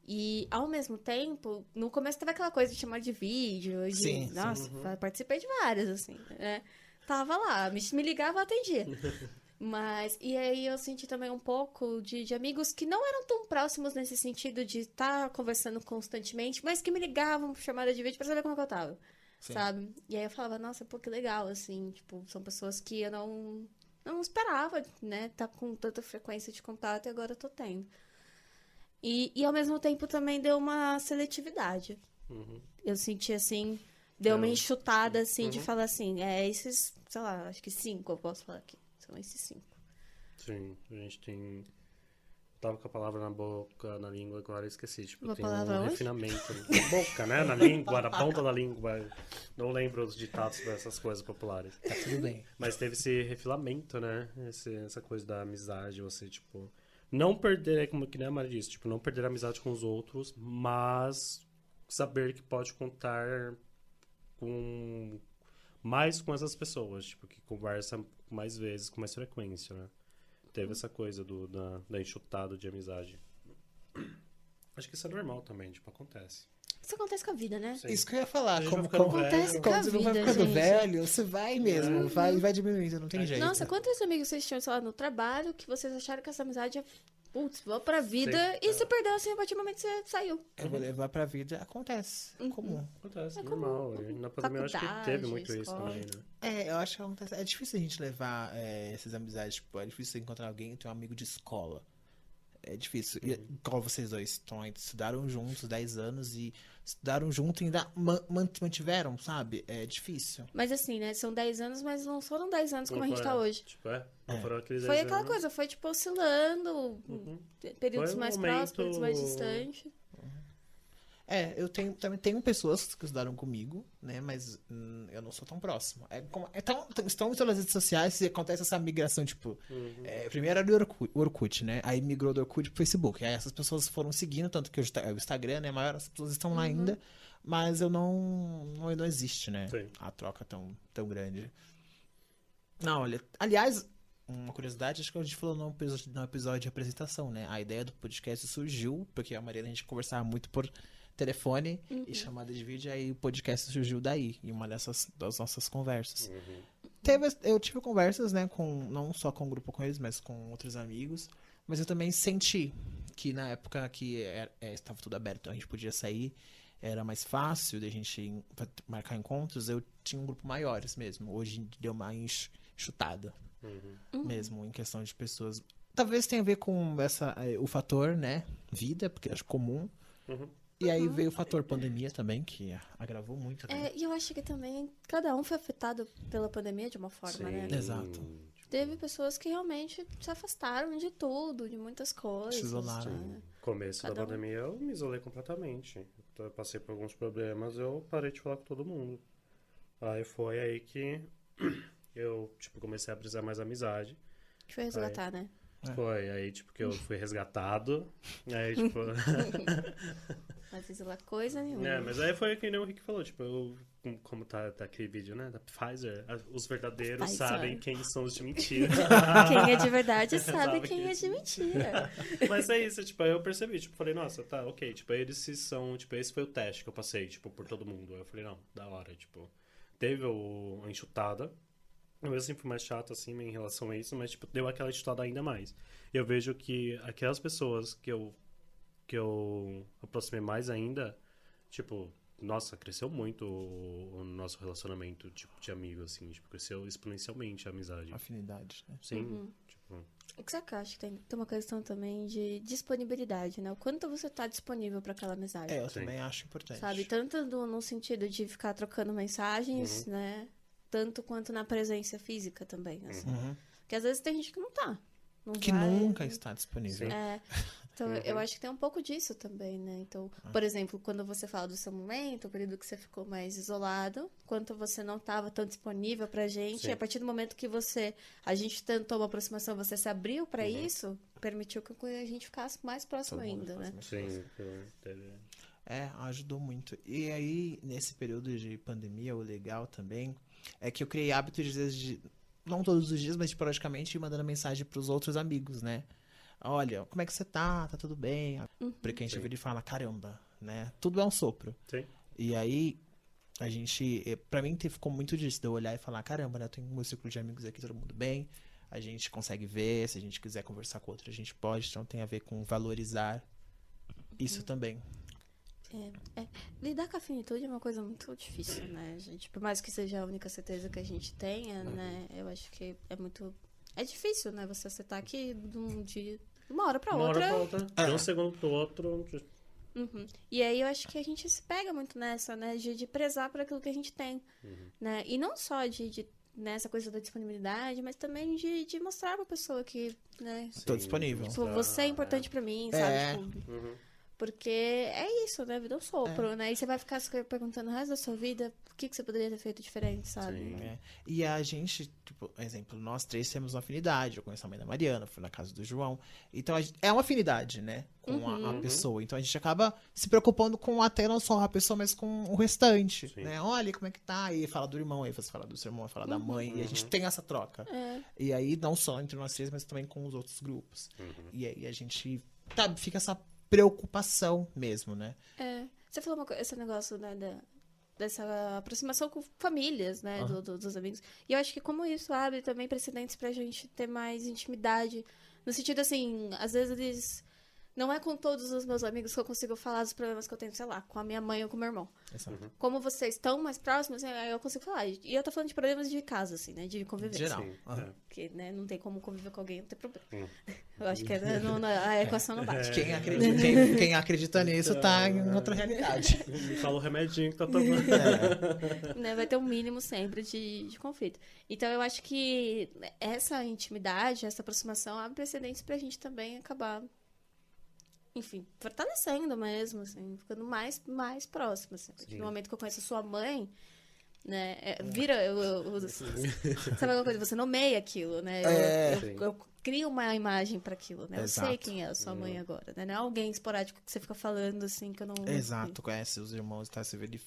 Speaker 2: E, ao mesmo tempo, no começo teve aquela coisa de chamar de vídeo.
Speaker 3: Sim,
Speaker 2: nossa, participei de várias, assim, né? Tava lá, me ligava, eu atendia. Mas, e aí eu senti também um pouco de amigos que não eram tão próximos nesse sentido de estar conversando constantemente, mas que me ligavam por chamada de vídeo pra saber como que eu tava,
Speaker 3: Sim.
Speaker 2: sabe? E aí eu falava, nossa, pô, que legal, assim, tipo, são pessoas que eu não esperava, né, tá com tanta frequência de contato e agora eu tô tendo. E ao mesmo tempo também deu uma seletividade.
Speaker 1: Uhum.
Speaker 2: Eu senti assim, deu uma
Speaker 1: Eu-
Speaker 2: enxutada assim de falar assim, esses, sei lá, acho que 5 eu posso falar aqui. São esses 5.
Speaker 1: Sim, a gente tem. Tava com a palavra na boca, na língua, agora eu esqueci. Tipo,
Speaker 2: Uma
Speaker 1: tem
Speaker 2: palavra
Speaker 1: um
Speaker 2: onde?
Speaker 1: refinamento. Na boca, né? Na língua, na ponta da língua. Não lembro os ditados dessas coisas populares.
Speaker 3: Tá tudo bem.
Speaker 1: Mas teve esse refilamento, né? Essa coisa da amizade, você, tipo. Não perder, como que nem a Mari disse, tipo, não perder a amizade com os outros, mas saber que pode contar com mais com essas pessoas, tipo, que conversa mais vezes, com mais frequência, né? Teve essa coisa da enxutada de amizade. Acho que isso é normal também, tipo, acontece.
Speaker 2: Isso acontece com a vida, né?
Speaker 1: Sim.
Speaker 3: Isso que eu ia falar.
Speaker 1: A gente
Speaker 3: Como,
Speaker 1: vai ficando
Speaker 3: como,
Speaker 2: Acontece
Speaker 1: velho.
Speaker 2: com a
Speaker 3: quando você vai
Speaker 2: vida,
Speaker 3: ficando
Speaker 2: gente.
Speaker 3: velho, você vai mesmo. Vai diminuindo, não tem jeito.
Speaker 2: Nossa, quantos amigos vocês tinham, sei lá, no trabalho que vocês acharam que essa amizade é, putz, vou pra vida
Speaker 1: Sim.
Speaker 2: e você perdeu assim a partir do momento que você saiu.
Speaker 3: Eu vou levar pra vida, acontece. É comum.
Speaker 1: Acontece,
Speaker 2: É
Speaker 1: normal.
Speaker 2: comum.
Speaker 1: E na pandemia eu acho que
Speaker 2: Faculdade,
Speaker 1: teve muito isso
Speaker 2: escola.
Speaker 1: também, né?
Speaker 3: É, eu acho que acontece. É difícil a gente levar essas amizades. Tipo, é difícil você encontrar alguém e ter um amigo de escola. É difícil. E, igual vocês dois estão aí, estudaram juntos 10 anos e estudaram junto e ainda mantiveram, sabe? É difícil.
Speaker 2: Mas assim, né, são 10 anos, mas não foram 10 anos como a gente tá
Speaker 1: Foi,
Speaker 2: hoje.
Speaker 1: Tipo, não foram aqueles
Speaker 2: Foi
Speaker 1: 10
Speaker 2: aquela
Speaker 1: anos.
Speaker 2: coisa, foi tipo oscilando, períodos
Speaker 1: Foi um
Speaker 2: mais
Speaker 1: momento-
Speaker 2: próximos, períodos mais distantes.
Speaker 3: É, eu também tenho pessoas que estudaram comigo, né? Mas eu não sou tão próximo. Estão nas redes sociais e acontece essa migração, tipo... primeiro era o Orkut, né? Aí migrou do Orkut pro Facebook. Aí essas pessoas foram seguindo, tanto que hoje o Instagram, né? Maior, as pessoas estão lá ainda. Mas eu não existe, né?
Speaker 1: Sim.
Speaker 3: A troca tão grande. Não, olha... Aliás... Uma curiosidade, acho que a gente falou no episódio de apresentação, né? A ideia do podcast surgiu porque a Mariana, a gente conversava muito por telefone e chamada de vídeo, aí o podcast surgiu daí, em uma das nossas conversas. Eu tive conversas, né, não só com o grupo com eles, mas com outros amigos, mas eu também senti que na época que estava tudo aberto, a gente podia sair, era mais fácil de a gente marcar encontros, eu tinha um grupo maiores mesmo. Hoje deu uma enxutada mesmo, em questão de pessoas. Talvez tenha a ver com o fator, né, vida, porque acho comum. E aí veio o fator pandemia também, que agravou muito, né?
Speaker 2: E eu acho que também cada um foi afetado pela pandemia de uma forma, né?
Speaker 3: Exato.
Speaker 2: Teve pessoas que realmente se afastaram de tudo, de muitas coisas.
Speaker 3: Se isolaram.
Speaker 2: né?
Speaker 1: Começo
Speaker 2: Cada
Speaker 1: da
Speaker 2: um.
Speaker 1: pandemia eu me isolei completamente. Eu passei por alguns problemas, eu parei de falar com todo mundo. Aí foi aí que eu, tipo, comecei a precisar mais amizade.
Speaker 2: Que foi resgatar, né?
Speaker 1: Foi aí, tipo, que eu fui resgatado. Aí, tipo...
Speaker 2: Mas isolar coisa nenhuma.
Speaker 1: mas aí foi que nem o Rick falou, tipo, como tá aquele vídeo, né, da Pfizer, os verdadeiros
Speaker 2: Pfizer.
Speaker 1: sabem quem são os de mentira.
Speaker 2: Quem é de verdade sabe
Speaker 1: Sabe
Speaker 2: quem é
Speaker 1: que-
Speaker 2: de mentira.
Speaker 1: Mas é isso, tipo, aí eu percebi, tipo, falei, nossa, tá, ok, tipo, eles são, tipo, esse foi o teste que eu passei, tipo, por todo mundo. Aí eu falei, não, da hora, tipo, teve a enxutada. Eu sempre fui mais chato, assim, em relação a isso, mas, tipo, deu aquela enxutada ainda mais. Eu vejo que aquelas pessoas que eu aproximei mais ainda, tipo, nossa, cresceu muito o nosso relacionamento, tipo, de amigo, assim, tipo, cresceu exponencialmente a amizade.
Speaker 3: Afinidade, né?
Speaker 1: Sim, tipo,
Speaker 2: O que você acha que tem uma questão também de disponibilidade, né? O quanto você tá disponível pra aquela amizade.
Speaker 3: Eu
Speaker 1: Sim.
Speaker 3: também acho importante.
Speaker 2: Sabe? Tanto no sentido de ficar trocando mensagens, né? Tanto quanto na presença física também, assim. Porque às vezes tem gente que não tá. Não
Speaker 3: Que
Speaker 2: vai,
Speaker 3: nunca está disponível.
Speaker 2: Então, eu acho que tem um pouco disso também, né? Então, por exemplo, quando você fala do seu momento, o período que você ficou mais isolado, quanto você não estava tão disponível pra gente,
Speaker 1: Sim.
Speaker 2: e a partir do momento que a gente tentou uma aproximação, você se abriu pra isso, permitiu que a gente ficasse mais próximo
Speaker 3: Todo mundo
Speaker 2: ainda, né?
Speaker 1: sim, teve...
Speaker 3: Ajudou muito. E aí, nesse período de pandemia, o legal também é que eu criei hábito, às vezes, não todos os dias, mas esporadicamente, mandando mensagem pros outros amigos, né? Olha, como é que você tá? Tá tudo bem? Porque a gente vira e fala, caramba, né? Tudo é um sopro.
Speaker 1: Sim.
Speaker 3: E aí, a gente... Pra mim, ficou muito disso, de eu olhar e falar, caramba, né? Eu tenho meu círculo de amigos aqui, todo mundo bem. A gente consegue ver, se a gente quiser conversar com outro, a gente pode. Então, tem a ver com valorizar isso também.
Speaker 2: Lidar com a finitude é uma coisa muito difícil, né, gente? Por mais que seja a única certeza que a gente tenha, né? Eu acho que é muito... É difícil, né? Você acertar aqui de uma hora pra
Speaker 1: Uma
Speaker 2: outra.
Speaker 1: hora pra outra, de um segundo pro outro.
Speaker 2: Uhum. E aí eu acho que a gente se pega muito nessa, né? De prezar por aquilo que a gente tem, né? E não só nessa coisa da disponibilidade, mas também de mostrar pra pessoa que, né?
Speaker 3: Tô disponível.
Speaker 2: Tipo, você é importante pra mim, sabe? Tipo, porque é isso, né? A vida é um sopro, né? E você vai ficar se perguntando o resto da sua vida o que você poderia ter feito diferente, sabe?
Speaker 3: É. E a gente, tipo, exemplo, nós três temos uma afinidade. Eu conheço a mãe da Mariana, fui na casa do João. Então, é uma afinidade, né? Com a pessoa. Então, a gente acaba se preocupando com até não só a pessoa, mas com o restante, né? Olha como é que tá. E fala do irmão, aí você fala do seu irmão, fala da mãe. E a gente tem essa troca. E aí, não só entre nós três, mas também com os outros grupos. E aí, a gente, fica essa preocupação mesmo, né?
Speaker 2: Você falou esse negócio, né, dessa aproximação com famílias, né, dos amigos. E eu acho que como isso abre também precedentes pra gente ter mais intimidade. No sentido, assim, às vezes não é com todos os meus amigos que eu consigo falar dos problemas que eu tenho, sei lá, com a minha mãe ou com o meu irmão.
Speaker 3: Exato.
Speaker 2: Como vocês estão mais próximos, aí eu consigo falar. E eu tô falando de problemas de casa, assim, né, de convivência.
Speaker 3: Geral.
Speaker 2: Porque, né, não tem como conviver com alguém, não tem problema. Eu acho que a equação não bate.
Speaker 3: Quem acredita nisso tá em outra realidade.
Speaker 1: Me fala o remedinho que tá tomando.
Speaker 2: Né, vai ter um mínimo sempre de conflito. Então, eu acho que essa intimidade, essa aproximação abre precedentes pra gente também acabar, enfim, fortalecendo mesmo, assim, ficando mais próximo, assim. Porque no momento que eu conheço a sua mãe, né, sabe alguma coisa? Você nomeia aquilo, né? Eu crio uma imagem pra aquilo, né?
Speaker 3: Exato.
Speaker 2: Eu sei quem é a sua mãe agora, né? Não é alguém esporádico que você fica falando, assim, que eu não...
Speaker 3: Exato, conhece os irmãos, tá? Você vê ele...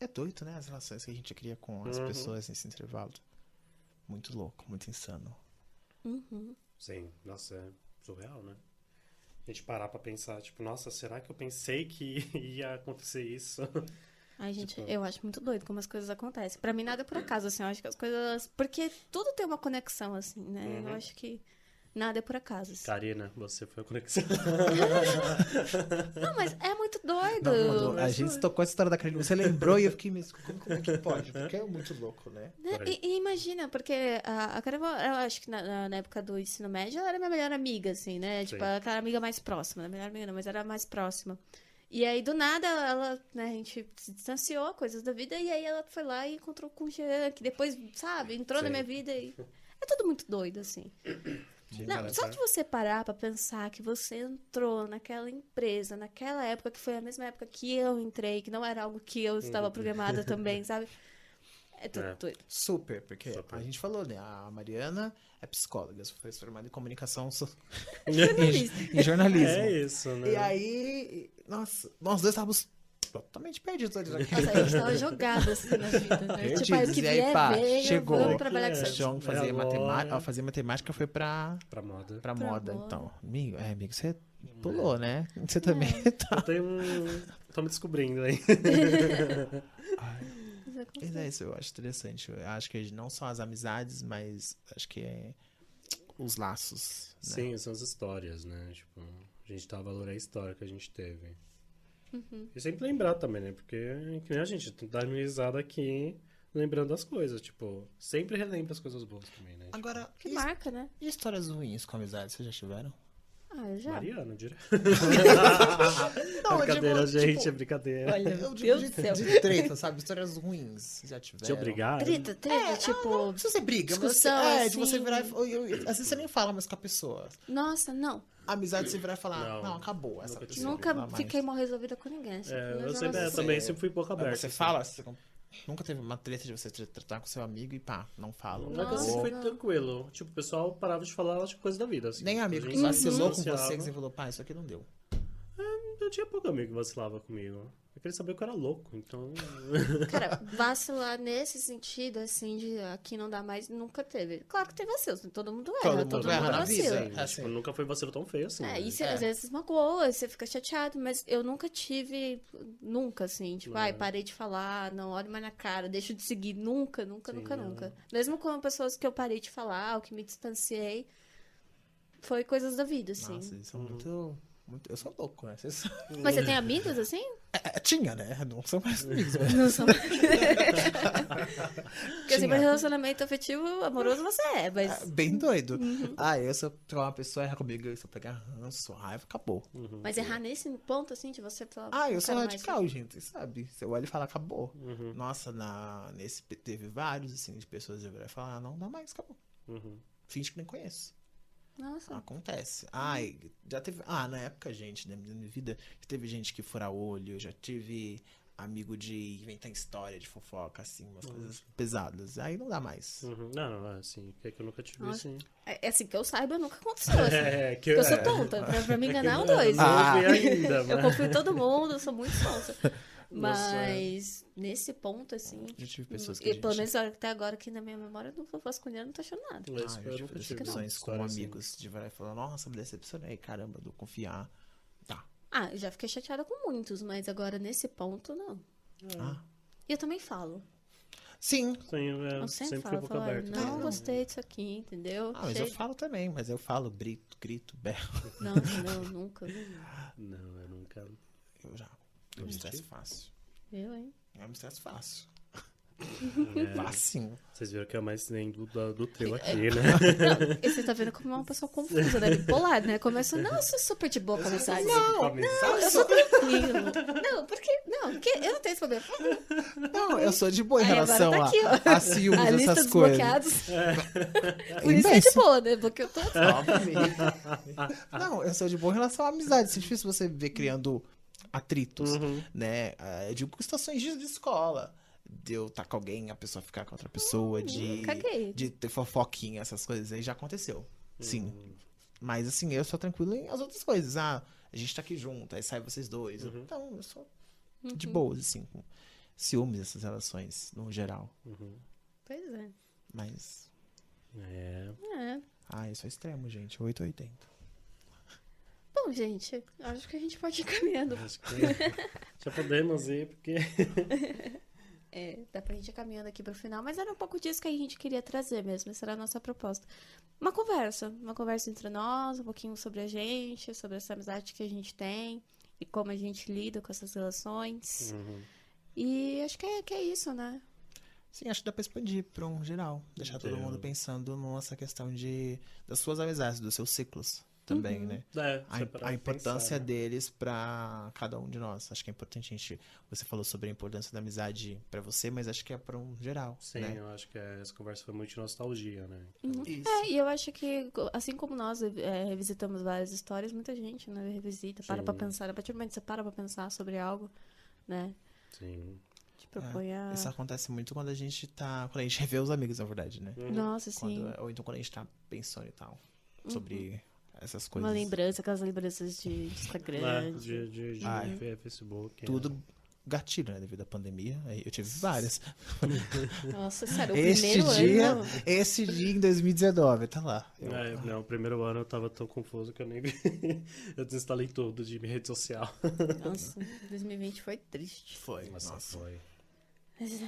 Speaker 3: é doido, né? As relações que a gente cria com as pessoas nesse intervalo. Muito louco, muito insano.
Speaker 1: Sim, nossa, é surreal, né? A gente parar pra pensar, tipo, nossa, será que eu pensei que ia acontecer isso?
Speaker 2: Ai, gente, eu acho muito doido como as coisas acontecem. Pra mim, nada é por acaso, assim. Eu acho que as coisas... Porque tudo tem uma conexão, assim, né? Eu acho que nada é por acaso. Assim.
Speaker 1: Karina, você foi a conexão.
Speaker 2: Não, mas é muito doido.
Speaker 3: Não, a gente tocou essa história da Karina. Você lembrou e eu fiquei... Como que pode? Porque é muito louco, né?
Speaker 2: E imagina, porque a Karina, eu acho que na época do ensino médio, ela era minha melhor amiga, assim, né? Tipo, aquela amiga mais próxima. Não, melhor amiga não, mas era mais próxima. E aí, do nada, ela, né, a gente se distanciou, coisas da vida, e aí ela foi lá e encontrou com o Jean, que depois, sabe, entrou na minha vida e... É tudo muito doido, assim. Não, só de você parar pra pensar que você entrou naquela empresa, naquela época, que foi a mesma época que eu entrei, que não era algo que eu estava programada também, sabe? É tudo doido.
Speaker 3: Super, porque a gente falou, né? A Mariana é psicóloga, foi formada em comunicação em jornalismo.
Speaker 1: É isso, né?
Speaker 3: E aí, nossa, nós dois estávamos totalmente perdidos ali.
Speaker 2: Nossa, a gente tava jogado assim na vida, né?
Speaker 3: Perdidos.
Speaker 2: Tipo, aí o que
Speaker 3: E aí,
Speaker 2: vier,
Speaker 3: pá,
Speaker 2: veio,
Speaker 3: chegou.
Speaker 2: vamos trabalhar com
Speaker 3: O
Speaker 2: isso.
Speaker 3: João fazia matemática, ela fazia matemática, foi pra
Speaker 1: moda.
Speaker 3: moda.
Speaker 2: moda.
Speaker 3: Então, amigo, você pulou, né? Você também tá.
Speaker 1: Eu tenho tô me descobrindo aí.
Speaker 3: Mas é isso, eu acho interessante. Eu acho que não só as amizades, mas acho que é os laços. Né?
Speaker 1: Sim, são as histórias, né? Tipo, a gente tá a valorar a história que a gente teve. E sempre lembrar também, né? Porque que nem a gente tá dando risada aqui, lembrando das coisas. Tipo, sempre relembra as coisas boas também, né? Tipo,
Speaker 3: Agora,
Speaker 2: Que marca, né?
Speaker 3: e histórias ruins com amizades, vocês já tiveram?
Speaker 2: Ah, eu já.
Speaker 1: Mariana, direto.
Speaker 3: Não,
Speaker 1: Brincadeira,
Speaker 3: eu digo,
Speaker 1: gente,
Speaker 3: tipo,
Speaker 1: é brincadeira.
Speaker 2: Olha,
Speaker 3: Eu
Speaker 2: meu
Speaker 3: digo
Speaker 2: Deus do céu.
Speaker 3: de treta, sabe? Histórias ruins. Vocês já tiveram?
Speaker 1: Te obrigar?
Speaker 2: Treta, tipo...
Speaker 3: Não se você briga,
Speaker 2: Discussão,
Speaker 3: mas de
Speaker 2: assim.
Speaker 3: você virar às vezes você nem fala mais com a pessoa.
Speaker 2: Nossa, não.
Speaker 3: A amizade você virar e falar,
Speaker 1: Não,
Speaker 3: não, acabou essa
Speaker 1: nunca tive.
Speaker 3: pessoa.
Speaker 2: Nunca
Speaker 3: não dá mais.
Speaker 2: fiquei mal resolvida com ninguém. Assim,
Speaker 1: Eu
Speaker 2: mas
Speaker 1: sempre,
Speaker 2: nossa,
Speaker 1: também sempre fui pouco
Speaker 3: Aí
Speaker 1: aberto.
Speaker 3: você
Speaker 1: assim.
Speaker 3: fala, você nunca teve uma treta de você tratar com seu amigo e pá, não fala.
Speaker 1: Não é que eu sempre fui tranquilo. Tipo, o pessoal parava de falar tipo, coisa da vida. Assim.
Speaker 3: Nem amigo
Speaker 1: A
Speaker 3: que
Speaker 1: gente
Speaker 3: vacilou com
Speaker 1: distanciava.
Speaker 3: você, que você falou, pá, isso aqui não deu.
Speaker 1: Eu tinha pouco amigo que vacilava comigo. Eu queria saber que eu era louco, então.
Speaker 2: Cara, vacilar nesse sentido, assim, de aqui não dá mais, nunca teve. Claro que tem vacilos, todo mundo erra,
Speaker 3: Todo
Speaker 2: todo
Speaker 3: mundo erra
Speaker 2: mundo
Speaker 3: na vida.
Speaker 2: vacila.
Speaker 1: Sim, mas, tipo, nunca foi vacilo tão feio assim.
Speaker 2: É,
Speaker 1: né?
Speaker 2: e às vezes magoa, você fica chateado, mas eu nunca tive, nunca assim, tipo, ai, parei de falar, não olhe mais na cara, deixo de seguir, nunca, nunca,
Speaker 1: Sim,
Speaker 2: nunca,
Speaker 1: eu-
Speaker 2: nunca. Mesmo com pessoas que eu parei de falar, ou que me distanciei, foi coisas da vida, assim.
Speaker 3: Nossa, eles são muito. Eu sou louco, né? Vocês...
Speaker 2: Mas você tem amigos, assim?
Speaker 3: Tinha, né? Não são mais amigos, mas.
Speaker 2: Não são. Porque assim,
Speaker 3: Tinha.
Speaker 2: pra relacionamento afetivo, amoroso você é, mas...
Speaker 3: Bem doido. Ah, eu se eu trocar uma pessoa erra comigo, se eu pegar ranço, raiva, acabou.
Speaker 2: Mas errar nesse ponto, assim, de você falar...
Speaker 3: Ah, eu
Speaker 2: "Não
Speaker 3: sou
Speaker 2: quero mais
Speaker 3: radical, gente, sabe? Você olha e fala, acabou.
Speaker 1: Uhum.
Speaker 3: Nossa, teve vários, assim, de pessoas que eu falar, ah, não dá mais, acabou.
Speaker 1: Uhum.
Speaker 3: Finge que nem conheço.
Speaker 2: Nossa.
Speaker 3: Acontece. Ai, já teve. Ah, na época, gente, da minha vida, teve gente que fura olho, já tive amigo de inventar história, de fofoca, assim, umas coisas pesadas. Aí não dá mais.
Speaker 1: Uhum. Não, assim, que é que eu nunca tive
Speaker 2: Nossa.
Speaker 1: assim.
Speaker 2: É assim, que eu saiba, nunca aconteceu, assim.
Speaker 1: É, que
Speaker 2: Porque eu sou tonta, pra me enganar é um dois.
Speaker 3: Ah.
Speaker 1: Não ouvi ainda,
Speaker 2: Eu
Speaker 1: mas...
Speaker 2: confio em todo mundo, eu sou muito sonsa.
Speaker 1: Nossa.
Speaker 2: Mas nesse ponto, assim.
Speaker 3: Já tive pessoas que
Speaker 2: E
Speaker 3: a gente...
Speaker 2: pelo menos até agora aqui na minha memória, eu não vou vasculhar, não tô achando nada.
Speaker 1: Mas
Speaker 3: Ah,
Speaker 1: eu
Speaker 3: eu
Speaker 1: nunca
Speaker 3: tive
Speaker 1: tive
Speaker 3: decepções com
Speaker 1: história assim.
Speaker 3: amigos de virar e falar, nossa, me decepcionei, caramba, do confiar. Tá.
Speaker 2: Ah, eu já fiquei chateada com muitos, mas agora nesse ponto, não.
Speaker 3: Ah.
Speaker 2: E eu também falo.
Speaker 3: Sim.
Speaker 1: Sim,
Speaker 2: Eu
Speaker 1: sempre
Speaker 2: sempre
Speaker 1: fui
Speaker 2: falo,
Speaker 1: boca
Speaker 2: falo, "Olha,
Speaker 1: aberta.
Speaker 2: não gostei disso aqui, entendeu?
Speaker 3: Ah, mas eu falo também, mas eu falo, grito, berro.
Speaker 2: Nossa, não, nunca.
Speaker 1: Não, eu nunca.
Speaker 3: Eu me estresso fácil.
Speaker 2: Eu, hein?
Speaker 3: Eu me estresso fácil.
Speaker 1: É,
Speaker 3: Facinho.
Speaker 1: vocês viram que é o mais nem do trio
Speaker 2: É.
Speaker 1: aqui, né?
Speaker 2: Não, e você tá vendo como é uma pessoa confusa, né? Bipolar, né? Começa, não, eu sou super de boa com amizade.
Speaker 1: Não,
Speaker 2: Eu sou tranquilo. Não, porque eu não tenho esse problema.
Speaker 3: Não, eu sou de boa em
Speaker 2: Aí
Speaker 3: relação
Speaker 2: agora tá aqui, ó.
Speaker 3: a ciúmes,
Speaker 2: A lista
Speaker 3: essas
Speaker 2: dos
Speaker 3: coisas.
Speaker 2: bloqueados. Por isso que é de boa, né? Porque eu tô...
Speaker 3: Não, eu sou de boa em relação à amizade. É difícil você ver criando atritos, né? Eu digo situações de escola. De eu estar com alguém, a pessoa ficar com outra pessoa,
Speaker 2: caguei.
Speaker 3: de ter fofoquinha, essas coisas aí já aconteceu. Sim. Mas assim, eu sou tranquilo em as outras coisas. Ah, a gente tá aqui junto, aí sai vocês dois. Então, eu sou de boas, assim, com ciúmes essas relações, no geral.
Speaker 2: Pois é.
Speaker 3: Mas.
Speaker 1: É.
Speaker 2: É.
Speaker 3: Ah, eu sou extremo, gente. 880.
Speaker 2: Bom, gente, acho que a gente pode ir caminhando.
Speaker 1: Acho que já podemos ir, porque.
Speaker 2: É, dá pra gente ir caminhando aqui pro final, mas era um pouco disso que a gente queria trazer mesmo, essa era a nossa proposta. Uma conversa entre nós, um pouquinho sobre a gente, sobre essa amizade que a gente tem e como a gente lida com essas relações. E acho que é isso, né?
Speaker 3: Sim, acho que dá pra expandir para um geral. Deixar todo mundo pensando nessa questão das suas amizades, dos seus ciclos também, né?
Speaker 1: É,
Speaker 3: A importância
Speaker 1: pensar, né?
Speaker 3: deles pra cada um de nós. Acho que é importante a gente... Você falou sobre a importância da amizade pra você, mas acho que é pra um geral,
Speaker 1: Sim,
Speaker 3: né?
Speaker 1: eu acho que essa conversa foi muito de nostalgia, né?
Speaker 3: Isso.
Speaker 2: É, e eu acho que, assim como nós revisitamos várias histórias, muita gente, né, revisita, para pra pensar. A partir do momento que você para pra pensar sobre algo, né,
Speaker 1: Sim.
Speaker 2: te propõe a...
Speaker 3: Isso acontece muito quando a gente revê os amigos, na verdade, né?
Speaker 2: Nossa, sim.
Speaker 3: Ou então quando a gente tá pensando e tal, sobre essas coisas.
Speaker 2: Uma lembrança, aquelas lembranças de Instagram.
Speaker 1: De
Speaker 3: Ai.
Speaker 1: Facebook.
Speaker 3: Tudo gatilho, né? Devido à pandemia. Aí eu tive várias.
Speaker 2: Nossa, sério, o
Speaker 3: Este
Speaker 2: primeiro
Speaker 3: dia,
Speaker 2: ano...
Speaker 3: esse dia em 2019, tá lá.
Speaker 1: Não, o primeiro ano eu tava tão confuso que eu nem vi. Eu desinstalei tudo de minha rede social.
Speaker 2: Nossa, 2020 foi triste.
Speaker 3: Foi,
Speaker 1: Nossa, foi.
Speaker 2: Mas,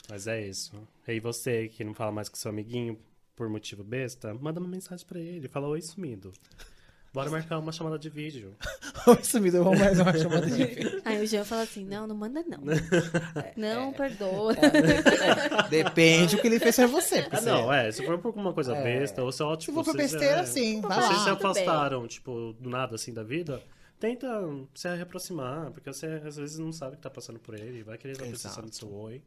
Speaker 1: Mas é isso. E você que não fala mais com seu amiguinho por motivo besta, manda uma mensagem pra ele. Fala, oi, sumido. Bora marcar uma chamada de vídeo.
Speaker 3: Oi, sumido, vamos mais uma chamada de vídeo.
Speaker 2: Aí o Jean fala assim, não manda não. Não, perdoa.
Speaker 3: Depende do que ele fez pra você. porque
Speaker 1: Não, se for por alguma coisa besta, ou só,
Speaker 3: Se
Speaker 1: tipo,
Speaker 3: for por
Speaker 1: vocês,
Speaker 3: besteira, sim. Vai
Speaker 1: vocês se
Speaker 3: lá.
Speaker 2: tudo bem.
Speaker 1: afastaram, tipo, do nada, assim, da vida, tenta se reaproximar, porque você, às vezes, não sabe o que tá passando por ele, vai querer estar precisando do seu oi.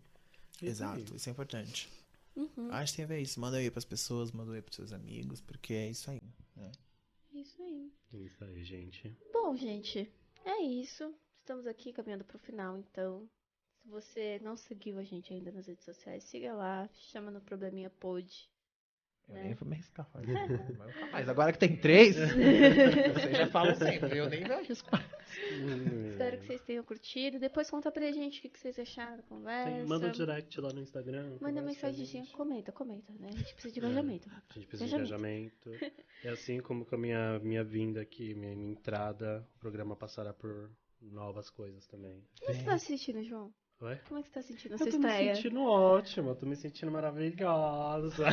Speaker 1: E
Speaker 3: Exato, isso é importante. Acho que tem a ver isso. Manda aí pras pessoas, manda aí pros seus amigos, porque é isso aí, né?
Speaker 2: É isso aí.
Speaker 1: Isso aí, gente.
Speaker 2: Bom, gente, é isso. Estamos aqui caminhando pro final, então. Se você não seguiu a gente ainda nas redes sociais, siga lá, chama no Probleminha Pod.
Speaker 3: Eu nem vou me arriscar. Mas agora que tem 3, vocês já falam sempre. Eu nem me arrisco.
Speaker 2: Espero que vocês tenham curtido. Depois conta pra gente o que vocês acharam da conversa.
Speaker 1: Manda um direct lá no Instagram.
Speaker 2: Manda
Speaker 1: conversa com a
Speaker 2: mensagem,
Speaker 1: gente.
Speaker 2: comenta, né? A gente precisa de engajamento.
Speaker 1: A gente precisa de engajamento. É assim como com a minha vinda aqui, minha entrada, o programa passará por novas coisas também.
Speaker 2: Como é que você tá se sentindo, João?
Speaker 1: Ué?
Speaker 2: Como é que você tá sentindo
Speaker 1: Eu
Speaker 2: essa
Speaker 1: tô me
Speaker 2: estreia?
Speaker 1: sentindo ótimo, eu tô me sentindo maravilhosa.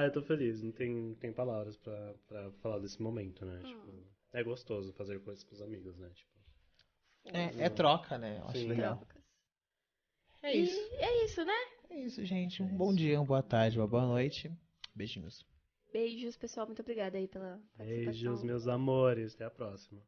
Speaker 1: Eu tô feliz, não tem palavras pra falar desse momento, né? Tipo, é gostoso fazer coisas com os amigos, né? Tipo,
Speaker 3: É troca, né? Eu acho
Speaker 1: Sim.
Speaker 3: legal.
Speaker 2: Trocas.
Speaker 3: É isso.
Speaker 2: E é isso, né?
Speaker 3: É isso, gente. Um bom dia, uma boa tarde, uma boa noite. Beijinhos.
Speaker 2: Beijos, pessoal. Muito obrigada aí pela participação.
Speaker 1: beijos, meus amores, até a próxima.